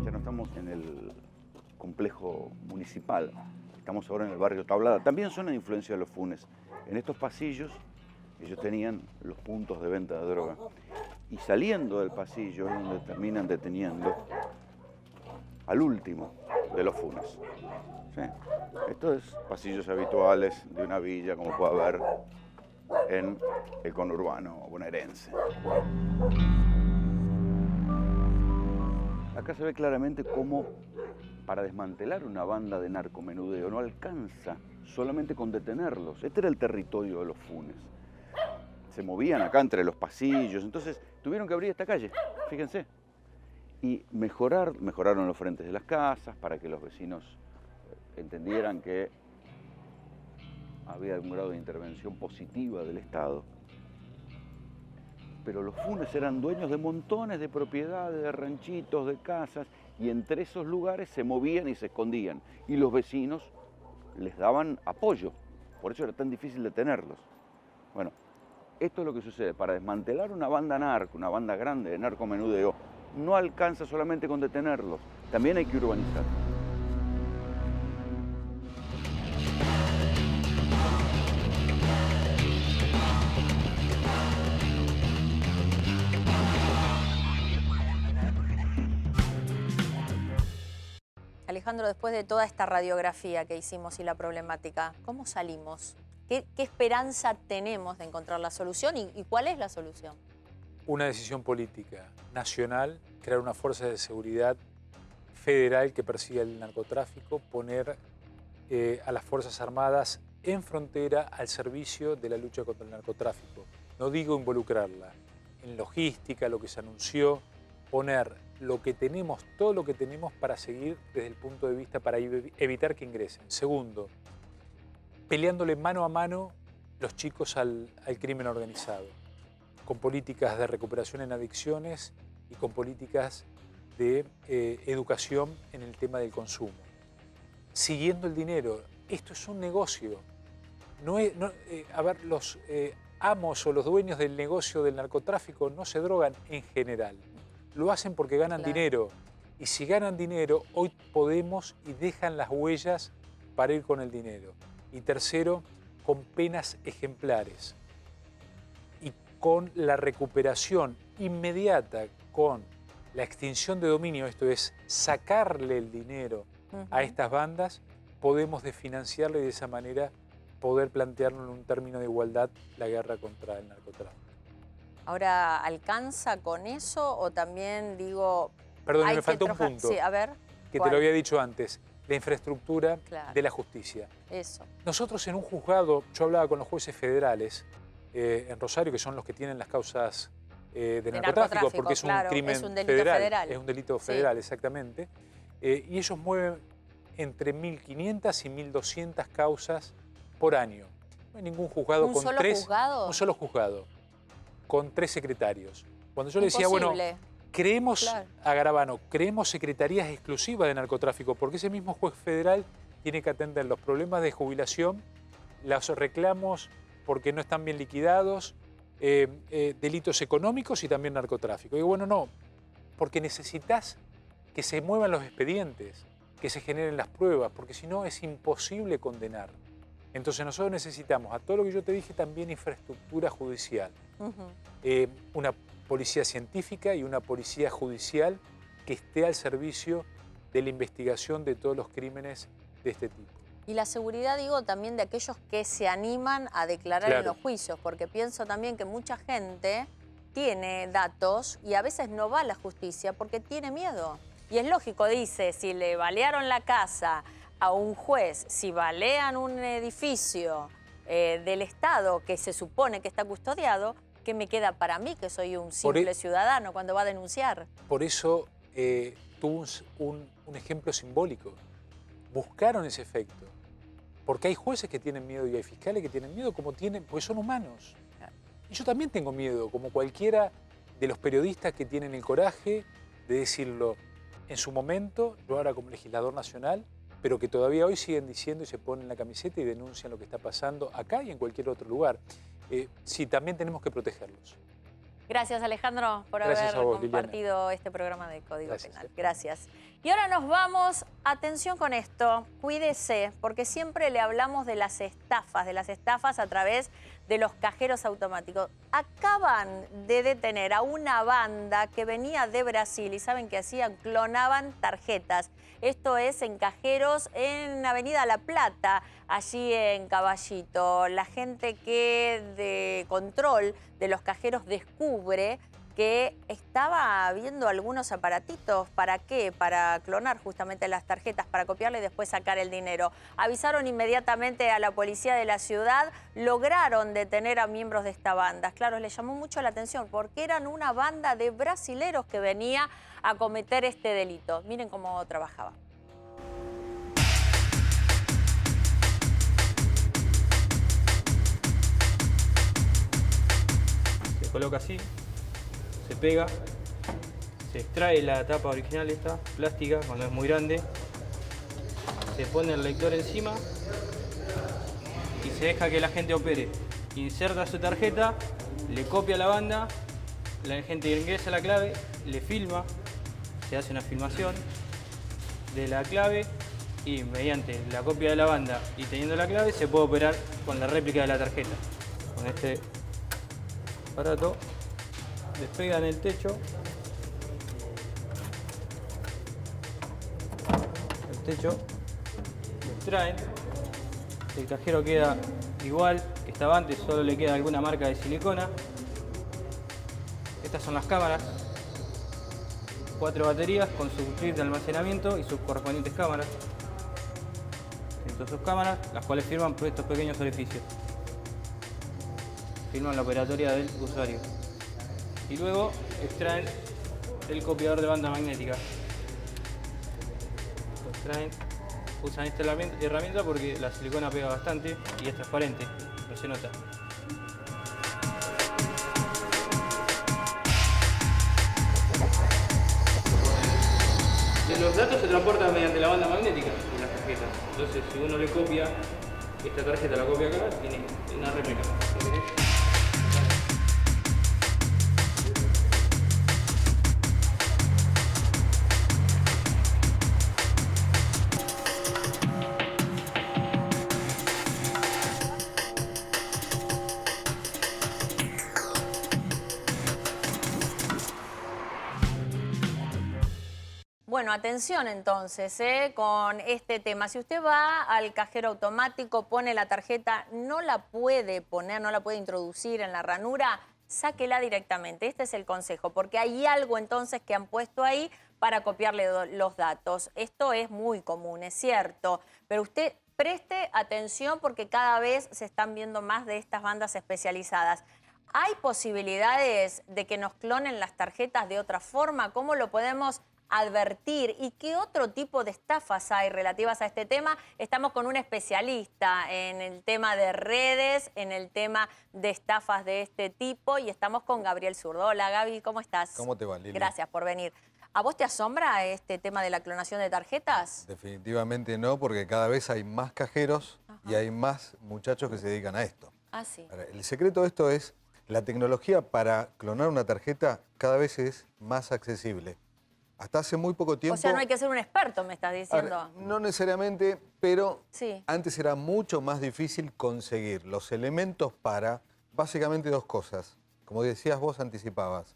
Ya no estamos en el complejo municipal. Estamos ahora en el barrio Tablada. También son de influencia de los Funes. En estos pasillos ellos tenían los puntos de venta de droga. Y saliendo del pasillo es donde terminan deteniendo al último de los Funes. ¿Sí? Esto es pasillos habituales de una villa, como puede haber en el conurbano bonaerense. Acá se ve claramente cómo para desmantelar una banda de narcomenudeo no alcanza solamente con detenerlos. Este era el territorio de los Funes. Se movían acá entre los pasillos, entonces tuvieron que abrir esta calle, fíjense. Y mejoraron los frentes de las casas para que los vecinos entendieran que había algún grado de intervención positiva del Estado. Pero los Funes eran dueños de montones de propiedades, de ranchitos, de casas, y entre esos lugares se movían y se escondían. Y los vecinos les daban apoyo, por eso era tan difícil detenerlos. Bueno, esto es lo que sucede. Para desmantelar una banda narco, una banda grande de narcomenudeo, no alcanza solamente con detenerlos, también hay que urbanizar. Alejandro, después de toda esta radiografía que hicimos y la problemática, ¿cómo salimos? ¿Qué esperanza tenemos de encontrar la solución y cuál es la solución? Una decisión política nacional, crear una fuerza de seguridad federal que persiga el narcotráfico, poner a las Fuerzas Armadas en frontera al servicio de la lucha contra el narcotráfico. No digo involucrarla en logística, lo que se anunció, poner lo que tenemos, todo lo que tenemos para seguir desde el punto de vista para evitar que ingresen. Segundo, peleándole mano a mano los chicos al crimen organizado, con políticas de recuperación en adicciones y con políticas de educación en el tema del consumo. Siguiendo el dinero, esto es un negocio. Los amos o los dueños del negocio del narcotráfico no se drogan en general. Lo hacen porque ganan dinero. Y si ganan dinero, hoy podemos y dejan las huellas para ir con el dinero. Y tercero, con penas ejemplares y con la recuperación inmediata con la extinción de dominio, esto es, sacarle el dinero a estas bandas, podemos desfinanciarlo y de esa manera poder plantearnos en un término de igualdad la guerra contra el narcotráfico. Ahora, ¿alcanza con eso o también, digo... Perdón, me faltó un punto. Sí, a ver. Que ¿cuál? te lo había dicho antes, la infraestructura Claro. de la justicia. Eso. Nosotros en un juzgado, yo hablaba con los jueces federales en Rosario, que son los que tienen las causas de narcotráfico, porque es un claro, crimen es un delito federal. Es un delito federal, exactamente. Y ellos mueven entre 1.500 y 1.200 causas por año. No hay ningún juzgado con solo tres... juzgado? Un solo juzgado, con 3 secretarios. Cuando yo le decía, bueno, creemos, Claro. a Garabano, creemos secretarías exclusivas de narcotráfico, porque ese mismo juez federal tiene que atender los problemas de jubilación, los reclamos porque no están bien liquidados, delitos económicos y también narcotráfico. Y bueno, no, porque necesitas que se muevan los expedientes, que se generen las pruebas, porque si no es imposible condenar. Entonces nosotros necesitamos, a todo lo que yo te dije, también infraestructura judicial. Una policía científica y una policía judicial que esté al servicio de la investigación de todos los crímenes de este tipo. Y la seguridad, digo, también de aquellos que se animan a declarar en los juicios, porque pienso también que mucha gente tiene datos y a veces no va a la justicia porque tiene miedo. Y es lógico, dice, si le balearon la casa a un juez, si balean un edificio del Estado que se supone que está custodiado, ¿qué me queda para mí, que soy un simple ciudadano, cuando va a denunciar? Por eso tuvo un ejemplo simbólico. Buscaron ese efecto. Porque hay jueces que tienen miedo y hay fiscales que tienen miedo, como tienen, porque son humanos. Y yo también tengo miedo, como cualquiera de los periodistas que tienen el coraje de decirlo en su momento, yo ahora como legislador nacional, pero que todavía hoy siguen diciendo y se ponen la camiseta y denuncian lo que está pasando acá y en cualquier otro lugar. Sí, también tenemos que protegerlos. Gracias, Alejandro, por Gracias haber a vos, compartido Liliana. este programa de Código Gracias. Penal. Gracias. Y ahora nos vamos, atención con esto, cuídese, porque siempre le hablamos de las estafas a través de los cajeros automáticos. Acaban de detener a una banda que venía de Brasil y ¿saben qué hacían? Clonaban tarjetas. Esto es en cajeros en Avenida La Plata, allí en Caballito. La gente que de control de los cajeros descubre que estaba viendo algunos aparatitos. ¿Para qué? Para clonar justamente las tarjetas, para copiarle y después sacar el dinero. Avisaron inmediatamente a la policía de la ciudad, lograron detener a miembros de esta banda. Claro, les llamó mucho la atención porque eran una banda de brasileros que venía a cometer este delito. Miren cómo trabajaba. Se coloca así, se pega, se extrae la tapa original esta, plástica, cuando es muy grande, se pone el lector encima y se deja que la gente opere. Inserta su tarjeta, le copia la banda, la gente ingresa la clave, le filma, se hace una filmación de la clave y mediante la copia de la banda y teniendo la clave se puede operar con la réplica de la tarjeta. Con este aparato despega en el techo, lo extraen, el cajero queda igual que estaba antes, solo le queda alguna marca de silicona. Estas son las cámaras, 4 baterías con su chip de almacenamiento y sus correspondientes cámaras. Estas sus cámaras, las cuales firman por estos pequeños orificios. Firman la operatoria del usuario. Y luego extraen el copiador de banda magnética. Lo extraen, usan esta herramienta porque la silicona pega bastante y es transparente, no se nota. Los datos se transportan mediante la banda magnética de las tarjetas. Entonces, si uno le copia esta tarjeta, la copia acá, tiene una réplica. Bueno, atención entonces con este tema. Si usted va al cajero automático, pone la tarjeta, no la puede poner, no la puede introducir en la ranura, sáquela directamente. Este es el consejo, porque hay algo entonces que han puesto ahí para copiarle los datos. Esto es muy común, es cierto, pero usted preste atención porque cada vez se están viendo más de estas bandas especializadas. ¿Hay posibilidades de que nos clonen las tarjetas de otra forma? ¿Cómo lo podemos advertir? ¿Y qué otro tipo de estafas hay relativas a este tema? Estamos con un especialista en el tema de redes, en el tema de estafas de este tipo, y estamos con Gabriel Zurdo. Hola, Gaby, ¿cómo estás? ¿Cómo te va, Lili? Gracias por venir. ¿A vos te asombra este tema de la clonación de tarjetas? Definitivamente no, porque cada vez hay más cajeros y hay más muchachos que se dedican a esto. Ah, sí. Ahora, el secreto de esto es, la tecnología para clonar una tarjeta cada vez es más accesible. Hasta hace muy poco tiempo... O sea, no hay que ser un experto, me estás diciendo. Ahora, no necesariamente, pero sí. Antes era mucho más difícil conseguir los elementos para básicamente dos cosas. Como decías vos, anticipabas.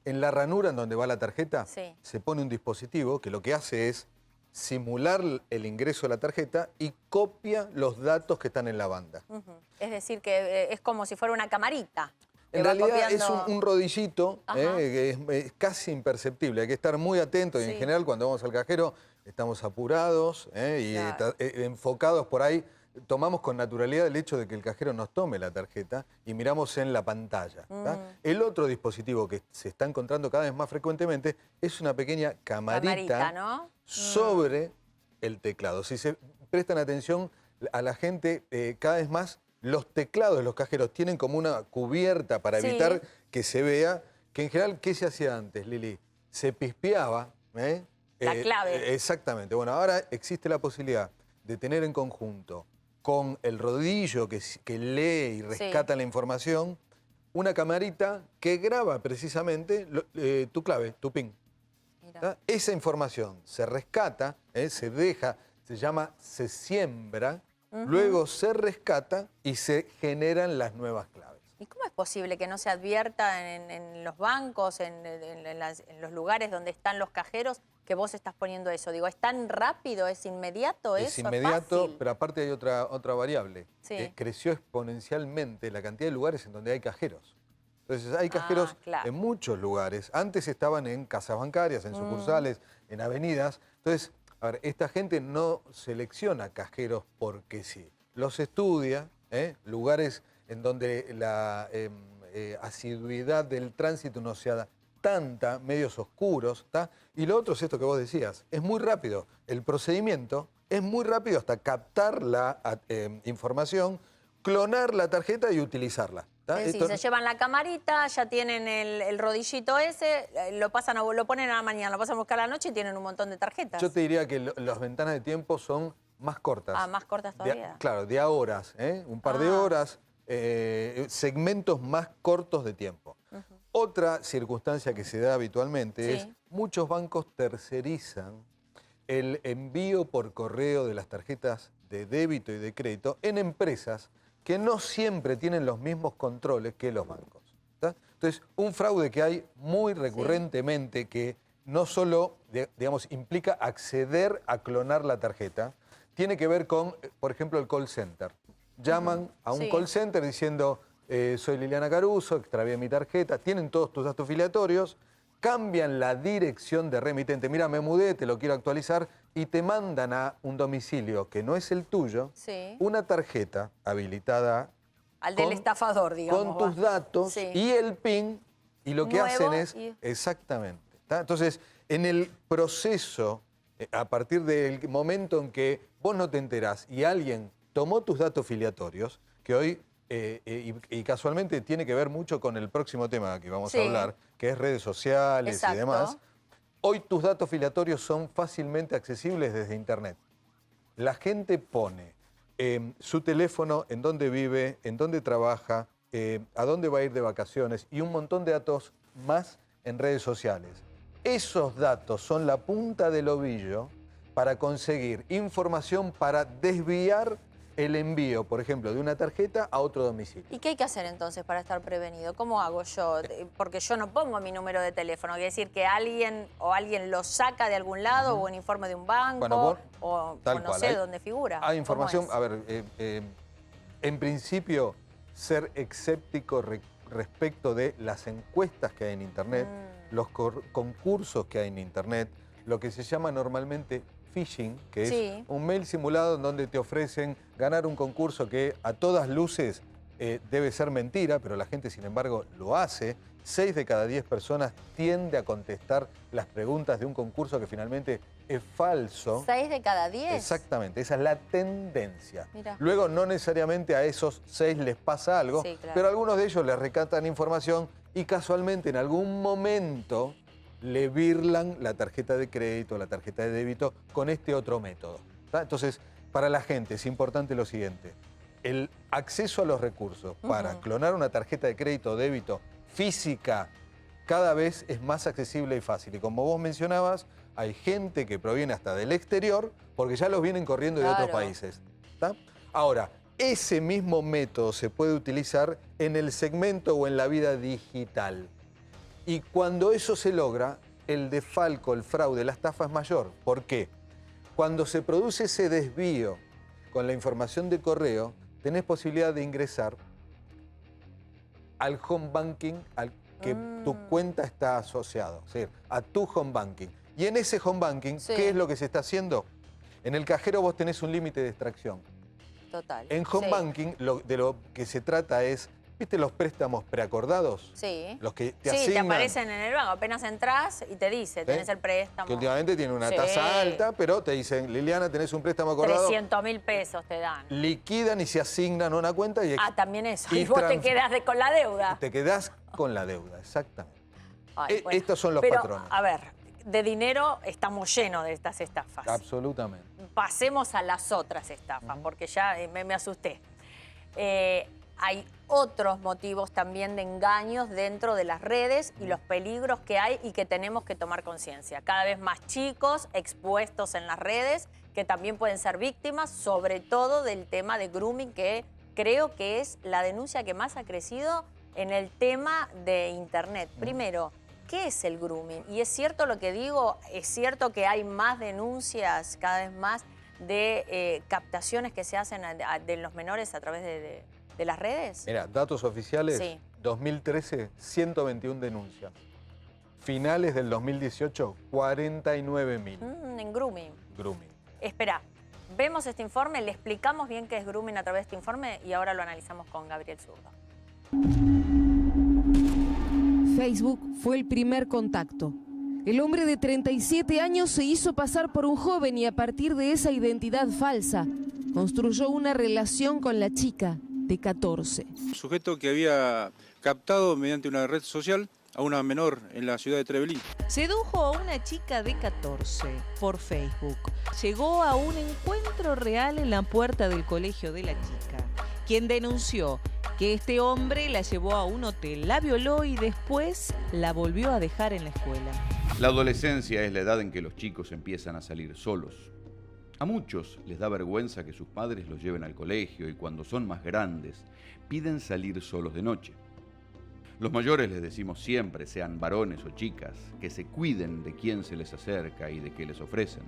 En la ranura en donde va la tarjeta sí. se pone un dispositivo que lo que hace es simular el ingreso de la tarjeta y copia los datos que están en la banda. Es decir, que es como si fuera una camarita. En realidad es un rodillito que es casi imperceptible. Hay que estar muy atento y en general cuando vamos al cajero estamos apurados y enfocados por ahí. Tomamos con naturalidad el hecho de que el cajero nos tome la tarjeta y miramos en la pantalla. El otro dispositivo que se está encontrando cada vez más frecuentemente es una pequeña camarita ¿no? sobre el teclado. Si se prestan atención a la gente, cada vez más los teclados de los cajeros tienen como una cubierta para evitar que se vea, que en general, ¿qué se hacía antes, Lili? Se pispeaba. La clave. Exactamente. Bueno, ahora existe la posibilidad de tener en conjunto con el rodillo que lee y rescata la información, una camarita que graba precisamente tu clave, tu PIN. Esa información se rescata, se deja, se siembra, luego se rescata y se generan las nuevas claves. ¿Y cómo es posible que no se advierta en los bancos, en los lugares donde están los cajeros, que vos estás poniendo eso? Digo, ¿es tan rápido, es inmediato eso? Es inmediato, fácil. pero aparte hay otra variable. Sí. Creció exponencialmente la cantidad de lugares en donde hay cajeros. Entonces hay cajeros en muchos lugares. Antes estaban en casas bancarias, en sucursales, en avenidas. Entonces, a ver, esta gente no selecciona cajeros porque sí. Los estudia, lugares en donde la asiduidad del tránsito no sea tanta, medios oscuros, ¿tá? Y lo otro es esto que vos decías, es muy rápido. El procedimiento es muy rápido hasta captar la información, clonar la tarjeta y utilizarla. Es decir, se llevan la camarita, ya tienen el rodillito ese, lo ponen a la mañana, lo pasan a buscar a la noche y tienen un montón de tarjetas. Yo te diría que las ventanas de tiempo son más cortas. Ah, más cortas todavía. Claro, de a horas, un par de horas, segmentos más cortos de tiempo. Otra circunstancia que se da habitualmente es muchos bancos tercerizan el envío por correo de las tarjetas de débito y de crédito en empresas que no siempre tienen los mismos controles que los bancos. ¿Tá? Entonces, un fraude que hay muy recurrentemente que no solo, digamos, implica acceder a clonar la tarjeta, tiene que ver con, por ejemplo, el call center. Llaman a un call center diciendo, soy Liliana Caruso, extravié mi tarjeta, tienen todos tus datos filiatorios, cambian la dirección de remitente. Mira, me mudé, te lo quiero actualizar, y te mandan a un domicilio que no es el tuyo, una tarjeta habilitada al del estafador, digamos. Con tus datos y el PIN, y lo que hacen es... Exactamente. ¿Tá? Entonces, en el proceso, a partir del momento en que vos no te enterás y alguien tomó tus datos filiatorios, que hoy, y casualmente tiene que ver mucho con el próximo tema que vamos a hablar, que es redes sociales y demás. Hoy tus datos filiatorios son fácilmente accesibles desde Internet. La gente pone su teléfono, en dónde vive, en dónde trabaja, a dónde va a ir de vacaciones y un montón de datos más en redes sociales. Esos datos son la punta del ovillo para conseguir información para desviar el envío, por ejemplo, de una tarjeta a otro domicilio. ¿Y qué hay que hacer entonces para estar prevenido? ¿Cómo hago yo? Porque yo no pongo mi número de teléfono. Quiere decir que alguien lo saca de algún lado, o un informe de un banco, Bueno, o tal no cual, sé dónde figura. Hay información, ¿Cómo es? a ver, en principio, ser escéptico respecto de las encuestas que hay en Internet, los concursos que hay en Internet, lo que se llama normalmente phishing, que es un mail simulado en donde te ofrecen ganar un concurso que a todas luces debe ser mentira, pero la gente, sin embargo, lo hace. 6 de cada 10 personas tiende a contestar las preguntas de un concurso que finalmente es falso. 6 de cada 10. Exactamente, esa es la tendencia. Mirá. Luego, no necesariamente a esos 6 les pasa algo, Sí, claro. pero algunos de ellos les recatan información y casualmente en algún momento le birlan la tarjeta de crédito, la tarjeta de débito con este otro método. ¿Tá? Entonces, para la gente es importante lo siguiente. El acceso a los recursos para clonar una tarjeta de crédito o débito física cada vez es más accesible y fácil. Y como vos mencionabas, hay gente que proviene hasta del exterior porque ya los vienen corriendo de otros países. ¿Tá? Ahora, ese mismo método se puede utilizar en el segmento o en la vida digital. Y cuando eso se logra, el desfalco, el fraude, la estafa es mayor. ¿Por qué? Cuando se produce ese desvío con la información de correo, tenés posibilidad de ingresar al home banking al que tu cuenta está asociado, es decir, a tu home banking. Y en ese home banking, ¿qué es lo que se está haciendo? En el cajero vos tenés un límite de extracción. Total. En home banking de lo que se trata es, ¿viste los préstamos preacordados? Sí. Los que te Sí, te asignan. aparecen en el banco. Apenas entras y te dice, tenés el préstamo. Que últimamente tiene una tasa alta, pero te dicen, Liliana, tenés un préstamo acordado. 300.000 pesos te dan. Liquidan y se asignan a una cuenta y También eso. Y vos te quedás con la deuda. Te quedás con la deuda, exactamente. Ay, bueno. Estos son los Pero, patrones. a ver, de dinero estamos llenos de estas estafas. Absolutamente. Pasemos a las otras estafas, porque ya me asusté. Hay otros motivos también de engaños dentro de las redes y los peligros que hay y que tenemos que tomar conciencia. Cada vez más chicos expuestos en las redes que también pueden ser víctimas, sobre todo del tema de grooming, que creo que es la denuncia que más ha crecido en el tema de Internet. Primero, ¿qué es el grooming? Y es cierto lo que digo, es cierto que hay más denuncias cada vez más de captaciones que se hacen de los menores a través de las redes. Mira, datos oficiales, 2013, 121 denuncias. Finales del 2018, 49.000. En grooming. Grooming. Espera, vemos este informe, le explicamos bien qué es grooming a través de este informe y ahora lo analizamos con Gabriel Zurdo. Facebook fue el primer contacto. El hombre de 37 años se hizo pasar por un joven y a partir de esa identidad falsa construyó una relación con la chica de 14. Un sujeto que había captado mediante una red social a una menor en la ciudad de Trevelin. Sedujo a una chica de 14 por Facebook. Llegó a un encuentro real en la puerta del colegio de la chica, quien denunció que este hombre la llevó a un hotel, la violó y después la volvió a dejar en la escuela. La adolescencia es la edad en que los chicos empiezan a salir solos. A muchos les da vergüenza que sus padres los lleven al colegio y cuando son más grandes piden salir solos de noche. Los mayores les decimos siempre, sean varones o chicas, que se cuiden de quién se les acerca y de qué les ofrecen.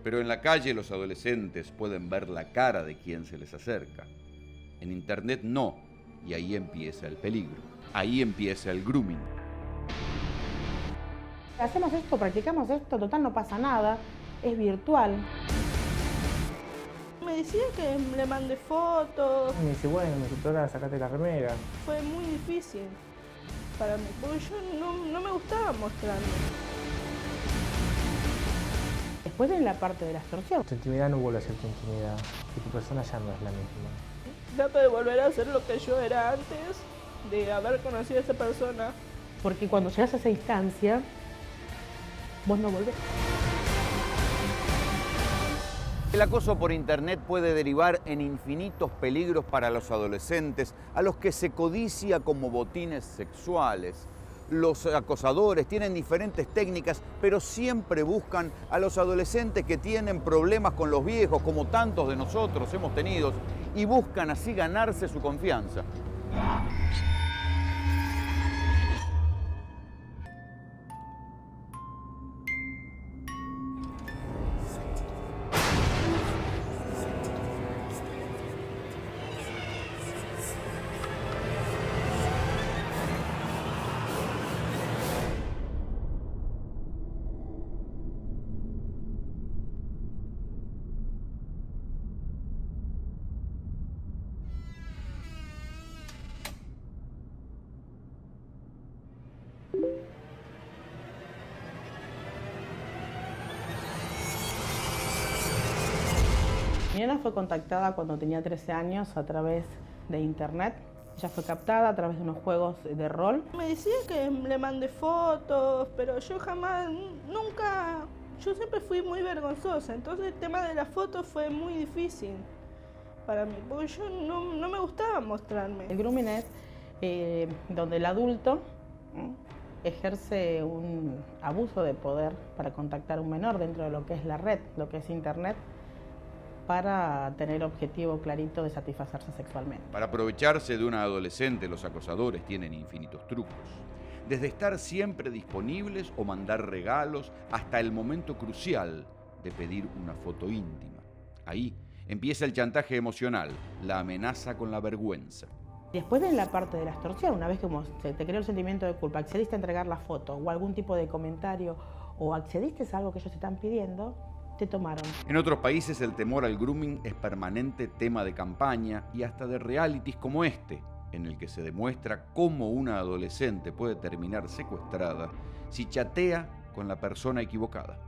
Pero en la calle los adolescentes pueden ver la cara de quien se les acerca. En Internet no, y ahí empieza el peligro. Ahí empieza el grooming. Hacemos esto, practicamos esto, total no pasa nada, es virtual. Me decía que le mandé fotos. Me dice, bueno, doctora, sacate la remera. Fue muy difícil para mí, porque yo no me gustaba mostrarme. Después en la parte de la extorsión. Tu intimidad no vuelve a ser tu intimidad, que tu persona ya no es la misma. Trato de volver a ser lo que yo era antes, de haber conocido a esa persona. Porque cuando llegas a esa instancia, vos no volvés. El acoso por Internet puede derivar en infinitos peligros para los adolescentes, a los que se codicia como botines sexuales. los acosadores tienen diferentes técnicas, pero siempre buscan a los adolescentes que tienen problemas con los viejos, como tantos de nosotros hemos tenido, y buscan así ganarse su confianza. Mi nena fue contactada cuando tenía 13 años a través de internet. Ella fue captada a través de unos juegos de rol. Me decía que le mandé fotos, pero yo jamás, nunca, yo siempre fui muy vergonzosa. Entonces el tema de las fotos fue muy difícil para mí, porque yo no me gustaba mostrarme. El grooming es donde el adulto ejerce un abuso de poder para contactar a un menor dentro de lo que es la red, lo que es internet, para tener objetivo clarito de satisfacerse sexualmente. Para aprovecharse de una adolescente, los acosadores tienen infinitos trucos. Desde estar siempre disponibles o mandar regalos hasta el momento crucial de pedir una foto íntima. Ahí empieza el chantaje emocional, la amenaza con la vergüenza. Después de la parte de la extorsión, una vez que se te creó el sentimiento de culpa, accediste a entregar la foto o algún tipo de comentario o accediste a algo que ellos te están pidiendo, te tomaron. En otros países el temor al grooming es permanente tema de campaña y hasta de realities como este, en el que se demuestra cómo una adolescente puede terminar secuestrada si chatea con la persona equivocada.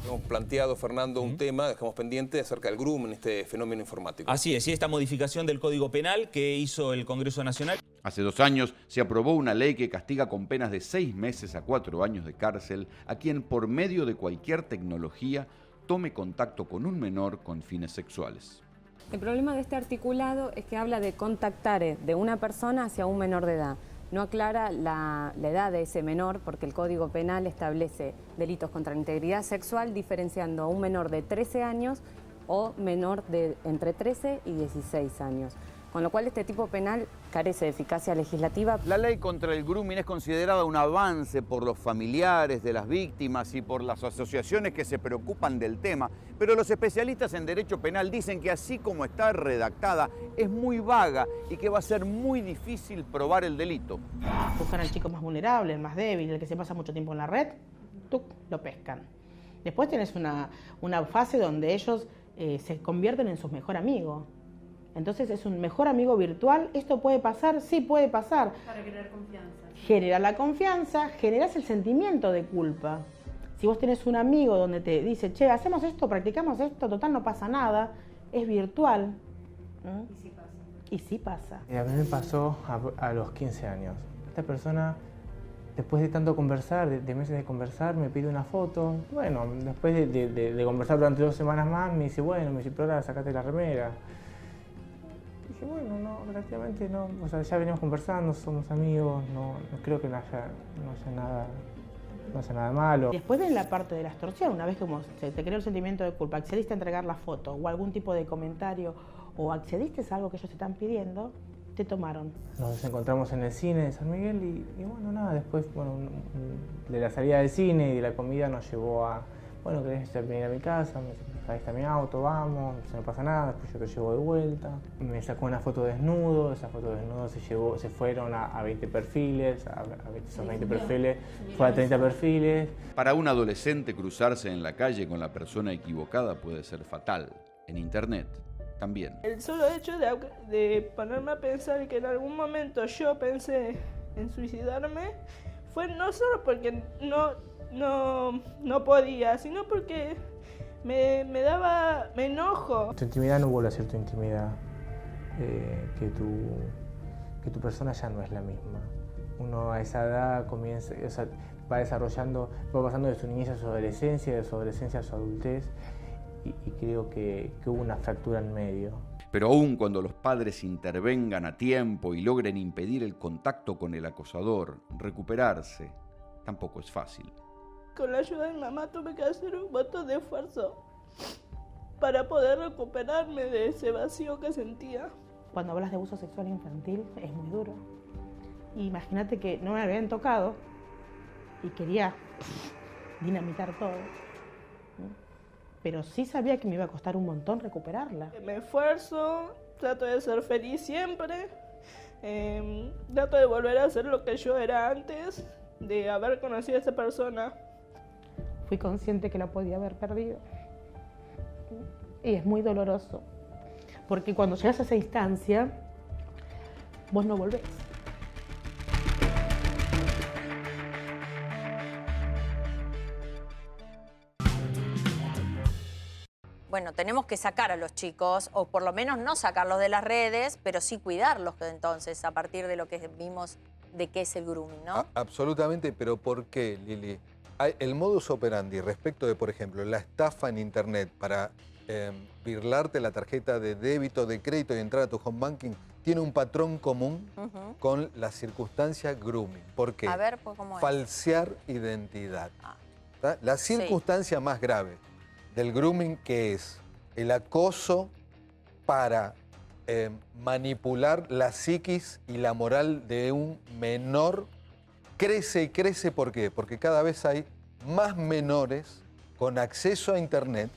Hemos planteado, Fernando, un tema, dejamos pendiente, acerca del grooming, este fenómeno informático. Así es, y esta modificación del Código Penal que hizo el Congreso Nacional. Hace 2 años se aprobó una ley que castiga con penas de 6 meses a 4 años de cárcel a quien por medio de cualquier tecnología tome contacto con un menor con fines sexuales. El problema de este articulado es que habla de contactar de una persona hacia un menor de edad. No aclara la edad de ese menor porque el Código Penal establece delitos contra la integridad sexual diferenciando a un menor de 13 años o menor de entre 13 y 16 años. Con lo cual este tipo penal carece de eficacia legislativa. La ley contra el grooming es considerada un avance por los familiares de las víctimas y por las asociaciones que se preocupan del tema, pero los especialistas en derecho penal dicen que así como está redactada es muy vaga y que va a ser muy difícil probar el delito. Buscan al chico más vulnerable, el más débil, el que se pasa mucho tiempo en la red, lo pescan. Después tenés una fase donde ellos se convierten en su mejor amigo. Entonces es un mejor amigo virtual. ¿Esto puede pasar? Sí, puede pasar. Para generar confianza. Genera la confianza, generas el sentimiento de culpa. Si vos tenés un amigo donde te dice, che, hacemos esto, practicamos esto, total no pasa nada, es virtual. Y sí pasa. Y sí pasa. A mí me pasó a los 15 años. Esta persona, después de tanto conversar, de meses de conversar, me pide una foto. Bueno, después de conversar durante 2 semanas más, me dice, pero ahora sacate la remera. Dije, bueno, no, relativamente no, o sea, ya venimos conversando, somos amigos, no creo que no haya nada malo. Después de la parte de la extorsión, una vez que se te creó el sentimiento de culpa, accediste a entregar la foto o algún tipo de comentario o accediste a algo que ellos te están pidiendo, te tomaron. Nos encontramos en el cine de San Miguel y bueno, nada, después de la salida del cine y de la comida nos llevó a, bueno, ¿querés venir a mi casa? Ahí está mi auto, vamos, no pasa nada, después yo te llevo de vuelta. Me sacó una foto desnudo, esa foto desnudo se fueron a 20 perfiles, esos 20 perfiles, fue a 30 perfiles. Para un adolescente cruzarse en la calle con la persona equivocada puede ser fatal. En internet también. El solo hecho de ponerme a pensar que en algún momento yo pensé en suicidarme fue no solo porque no podía, sino porque me enojo. Tu intimidad no vuelve a ser tu intimidad, que tu persona ya no es la misma. Uno a esa edad va pasando de su niñez a su adolescencia, de su adolescencia a su adultez, y creo que hubo una fractura en medio. Pero aun cuando los padres intervengan a tiempo y logren impedir el contacto con el acosador, recuperarse tampoco es fácil. Con la ayuda de mi mamá tuve que hacer un montón de esfuerzo para poder recuperarme de ese vacío que sentía. Cuando hablas de abuso sexual infantil es muy duro. Imagínate que no me habían tocado y quería dinamitar todo. Pero sí sabía que me iba a costar un montón recuperarla. Me esfuerzo, trato de ser feliz siempre, trato de volver a ser lo que yo era antes de haber conocido a esa persona. Fui consciente que la podía haber perdido. Y es muy doloroso, porque cuando llegas a esa instancia, vos no volvés. Bueno, tenemos que sacar a los chicos, o por lo menos no sacarlos de las redes, pero sí cuidarlos entonces, a partir de lo que vimos de qué es el grooming, ¿no? Absolutamente, pero ¿por qué, Lili? El modus operandi respecto de, por ejemplo, la estafa en Internet para birlarte la tarjeta de débito, de crédito y entrar a tu home banking, tiene un patrón común con la circunstancia grooming. ¿Por qué? A ver, pues, ¿cómo es? Falsear identidad. La circunstancia más grave del grooming, que es el acoso para manipular la psiquis y la moral de un menor, crece y crece. ¿Por qué? Porque cada vez hay más menores con acceso a Internet,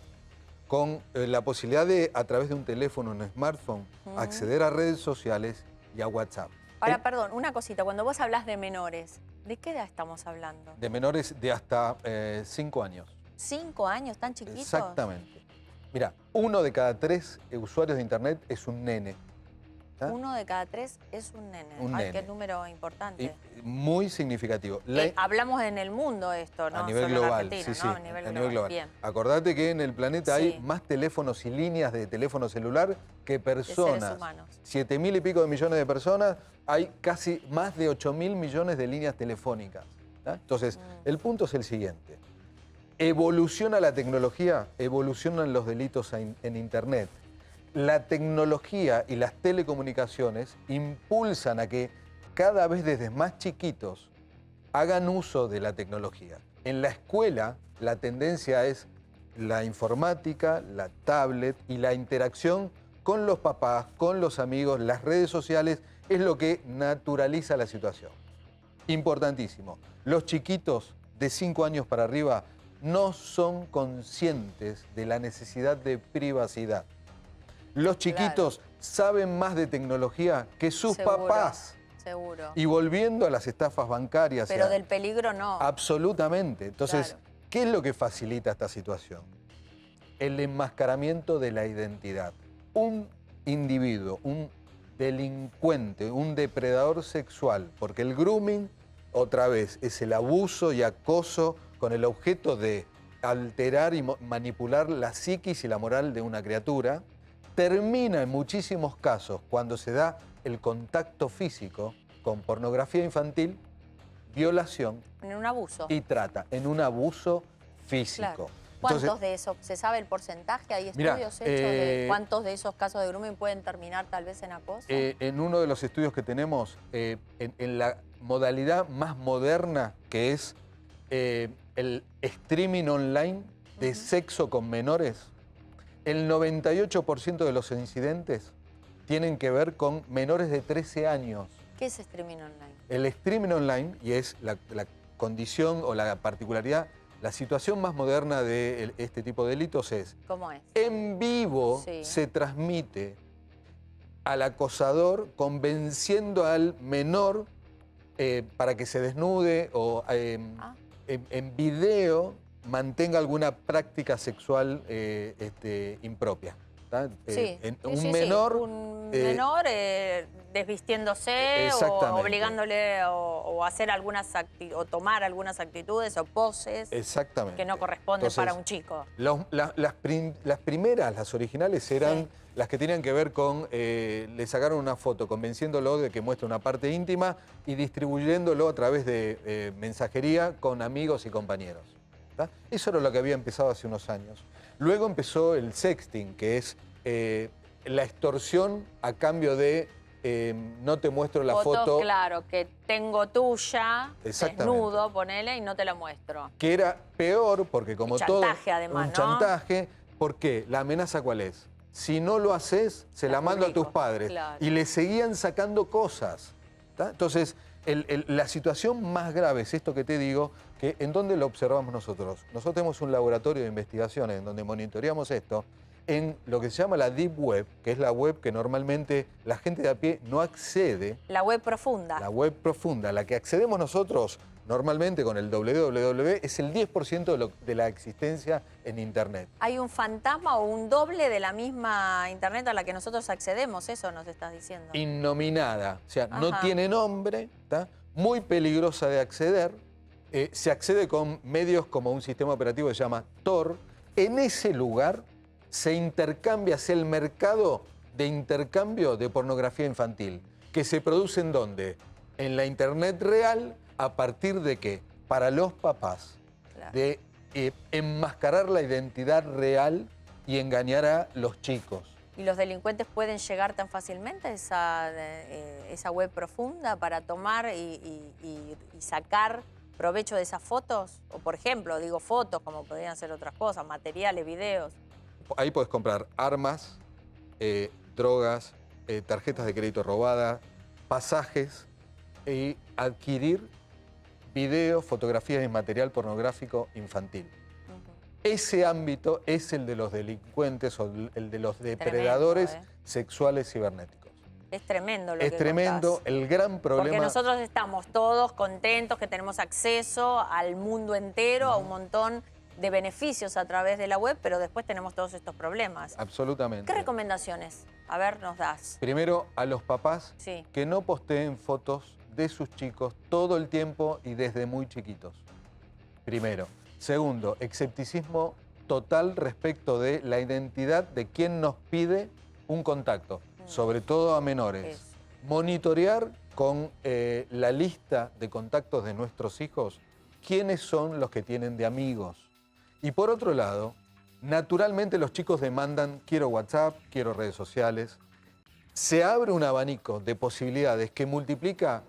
con la posibilidad de, a través de un teléfono, un smartphone, acceder a redes sociales y a WhatsApp. Ahora, perdón, una cosita. Cuando vos hablas de menores, ¿de qué edad estamos hablando? De menores de hasta 5 años. ¿5 años? ¿Tan chiquitos? Exactamente. Mira, 1 de cada 3 usuarios de Internet es un nene. 1 de cada 3 es un nene. Un Ay, nene. qué número importante. Muy significativo. Hablamos en el mundo esto, ¿no? A nivel Solo en global, Argentina, sí, ¿no? sí, A nivel a nivel global. Bien. Acordate que en el planeta hay más teléfonos y líneas de teléfono celular que personas. seres humanos. 7.000 y pico de millones de personas, hay casi más de 8.000 millones de líneas telefónicas. Entonces, el punto es el siguiente. Evoluciona la tecnología, evolucionan los delitos en Internet. La tecnología y las telecomunicaciones impulsan a que cada vez desde más chiquitos hagan uso de la tecnología. En la escuela la tendencia es la informática, la tablet y la interacción con los papás, con los amigos, las redes sociales, es lo que naturaliza la situación. Importantísimo. Los chiquitos de 5 años para arriba no son conscientes de la necesidad de privacidad. Los chiquitos saben más de tecnología que sus papás. Seguro. Y volviendo a las estafas bancarias. Pero del peligro no. Absolutamente. Entonces, ¿qué es lo que facilita esta situación? El enmascaramiento de la identidad. Un individuo, un delincuente, un depredador sexual, porque el grooming, otra vez, es el abuso y acoso con el objeto de alterar y manipular la psiquis y la moral de una criatura, termina en muchísimos casos, cuando se da el contacto físico, con pornografía infantil, violación En un abuso. y trata, en un abuso físico. Claro. ¿Cuántos Entonces, de eso? ¿Se sabe el porcentaje? ¿Hay Mirá, estudios hechos de cuántos de esos casos de grooming pueden terminar tal vez en acoso? en uno de los estudios que tenemos, en la modalidad más moderna, que es el streaming online de sexo con menores, el 98% de los incidentes tienen que ver con menores de 13 años. ¿Qué es streaming online? El streaming online, y es la condición o la particularidad, la situación más moderna de este tipo de delitos es, ¿Cómo es? en vivo se transmite al acosador convenciendo al menor para que se desnude o en video mantenga alguna práctica sexual impropia. Un menor... Un menor desvistiéndose o obligándole o hacer o tomar algunas actitudes o poses que no corresponden para un chico. Las primeras, las originales, eran las que tenían que ver con, le sacaron una foto convenciéndolo de que muestra una parte íntima y distribuyéndolo a través de mensajería con amigos y compañeros. Eso era lo que había empezado hace unos años. Luego empezó el sexting, que es la extorsión a cambio de no te muestro la Fotos, foto. claro, que tengo tuya, Exactamente. desnudo, ponele, y no te la muestro. Que era peor porque como Un todo... chantaje, además, un ¿no? chantaje. ¿Por qué? ¿La amenaza cuál es? Si no lo haces, se la mando a tus padres. claro. Y le seguían sacando cosas. ¿Tá? Entonces, la situación más grave es esto que te digo, que ¿en dónde lo observamos nosotros? Nosotros tenemos un laboratorio de investigaciones en donde monitoreamos esto en lo que se llama la Deep Web, que es la web que normalmente la gente de a pie no accede. La web profunda. La web profunda, la que accedemos nosotros normalmente con el www, es el 10% de la existencia en Internet. Hay un fantasma o un doble de la misma Internet a la que nosotros accedemos, eso nos estás diciendo. Innominada, o sea, no Ajá. tiene nombre, ¿tá? Muy peligrosa de acceder. Se accede con medios como un sistema operativo que se llama Tor. En ese lugar se intercambia, es el mercado de intercambio de pornografía infantil, que se produce ¿en dónde? En la Internet real, ¿a partir de qué? Para los papás, Claro. de enmascarar la identidad real y engañar a los chicos. ¿Y los delincuentes pueden llegar tan fácilmente a esa web profunda para tomar y sacar provecho de esas fotos? O por ejemplo, digo fotos, como podrían ser otras cosas, materiales, videos. Ahí puedes comprar armas, drogas, tarjetas de crédito robadas, pasajes y adquirir videos, fotografías y material pornográfico infantil. Ese ámbito es el de los delincuentes o el de los depredadores sexuales cibernéticos. Es tremendo lo que Es tremendo, contás. el gran problema... Porque nosotros estamos todos contentos que tenemos acceso al mundo entero, a un montón de beneficios a través de la web, pero después tenemos todos estos problemas. Absolutamente. ¿Qué recomendaciones? A ver, nos das. Primero, a los papás Sí. que no posteen fotos de sus chicos todo el tiempo y desde muy chiquitos. Primero. Segundo, escepticismo total respecto de la identidad de quien nos pide un contacto, sobre todo a menores. Monitorear con la lista de contactos de nuestros hijos quiénes son los que tienen de amigos. Y por otro lado, naturalmente los chicos demandan quiero WhatsApp, quiero redes sociales. Se abre un abanico de posibilidades que multiplica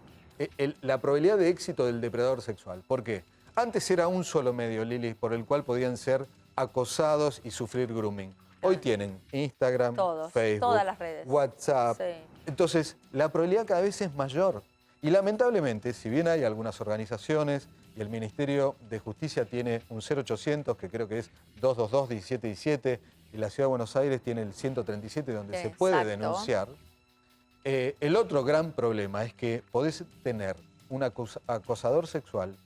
la probabilidad de éxito del depredador sexual. ¿Por qué? Antes era un solo medio, Lili, por el cual podían ser acosados y sufrir grooming. Hoy tienen Instagram, Todos, Facebook, todas las redes. WhatsApp. Sí. Entonces, la probabilidad cada vez es mayor. Y lamentablemente, si bien hay algunas organizaciones y el Ministerio de Justicia tiene un 0800, que creo que es 222-1717, y la Ciudad de Buenos Aires tiene el 137, donde se puede Exacto. denunciar. El otro gran problema es que podés tener un acosador sexual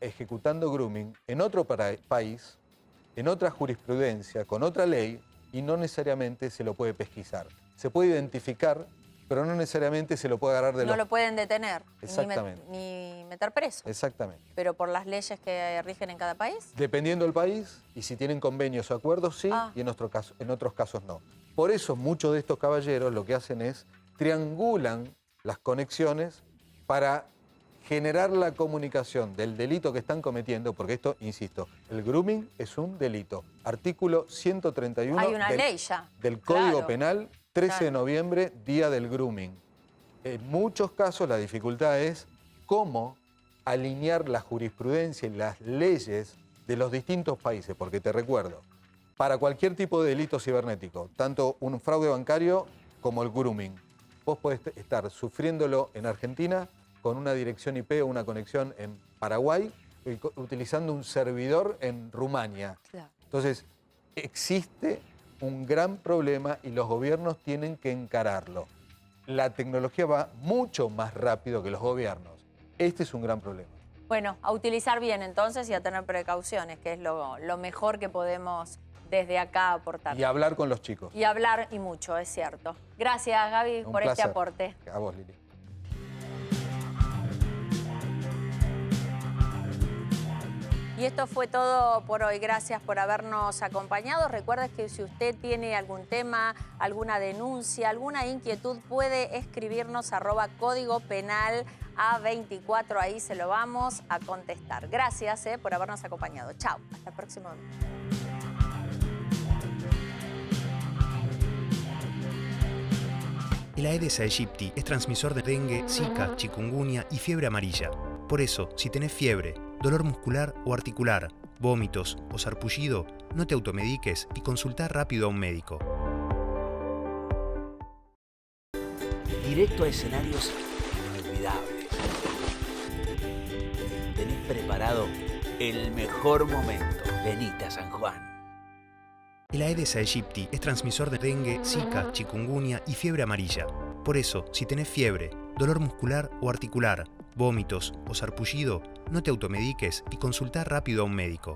ejecutando grooming en otro país, en otra jurisprudencia, con otra ley, y no necesariamente se lo puede pesquisar. Se puede identificar, pero no necesariamente se lo puede agarrar de No los... lo pueden detener, Exactamente. ni meter preso. Exactamente. Pero por las leyes que rigen en cada país. Dependiendo del país, y si tienen convenios o acuerdos, sí, y en otros casos no. Por eso muchos de estos caballeros lo que hacen es triangulan las conexiones para generar la comunicación del delito que están cometiendo, porque esto, insisto, el grooming es un delito. Artículo 131 Hay una ley ya. del Código Claro. Penal, 13 de Claro. noviembre, Día del Grooming. En muchos casos la dificultad es cómo alinear la jurisprudencia y las leyes de los distintos países, porque te recuerdo, para cualquier tipo de delito cibernético, tanto un fraude bancario como el grooming, vos podés estar sufriéndolo en Argentina con una dirección IP o una conexión en Paraguay, utilizando un servidor en Rumania. Claro. Entonces, existe un gran problema y los gobiernos tienen que encararlo. La tecnología va mucho más rápido que los gobiernos. Este es un gran problema. Bueno, a utilizar bien entonces y a tener precauciones, que es lo mejor que podemos desde acá aportar. Y hablar con los chicos. Y hablar y mucho, es cierto. Gracias, Gaby, Un por este placer. aporte. A vos, Lili. Y esto fue todo por hoy. Gracias por habernos acompañado. Recuerda que si usted tiene algún tema, alguna denuncia, alguna inquietud, puede escribirnos @Código Penal A24. Ahí se lo vamos a contestar. Gracias por habernos acompañado. Chao. Hasta el próximo domingo. El Aedes aegypti es transmisor de dengue, zika, chikungunya y fiebre amarilla. Por eso, si tenés fiebre, dolor muscular o articular, vómitos o sarpullido, no te automediques y consultá rápido a un médico. Directo a escenarios inolvidables. Tenés preparado el mejor momento. Venite a San Juan. El Aedes aegypti es transmisor de dengue, zika, chikungunya y fiebre amarilla. Por eso, si tenés fiebre, dolor muscular o articular, vómitos o sarpullido, no te automediques y consultá rápido a un médico.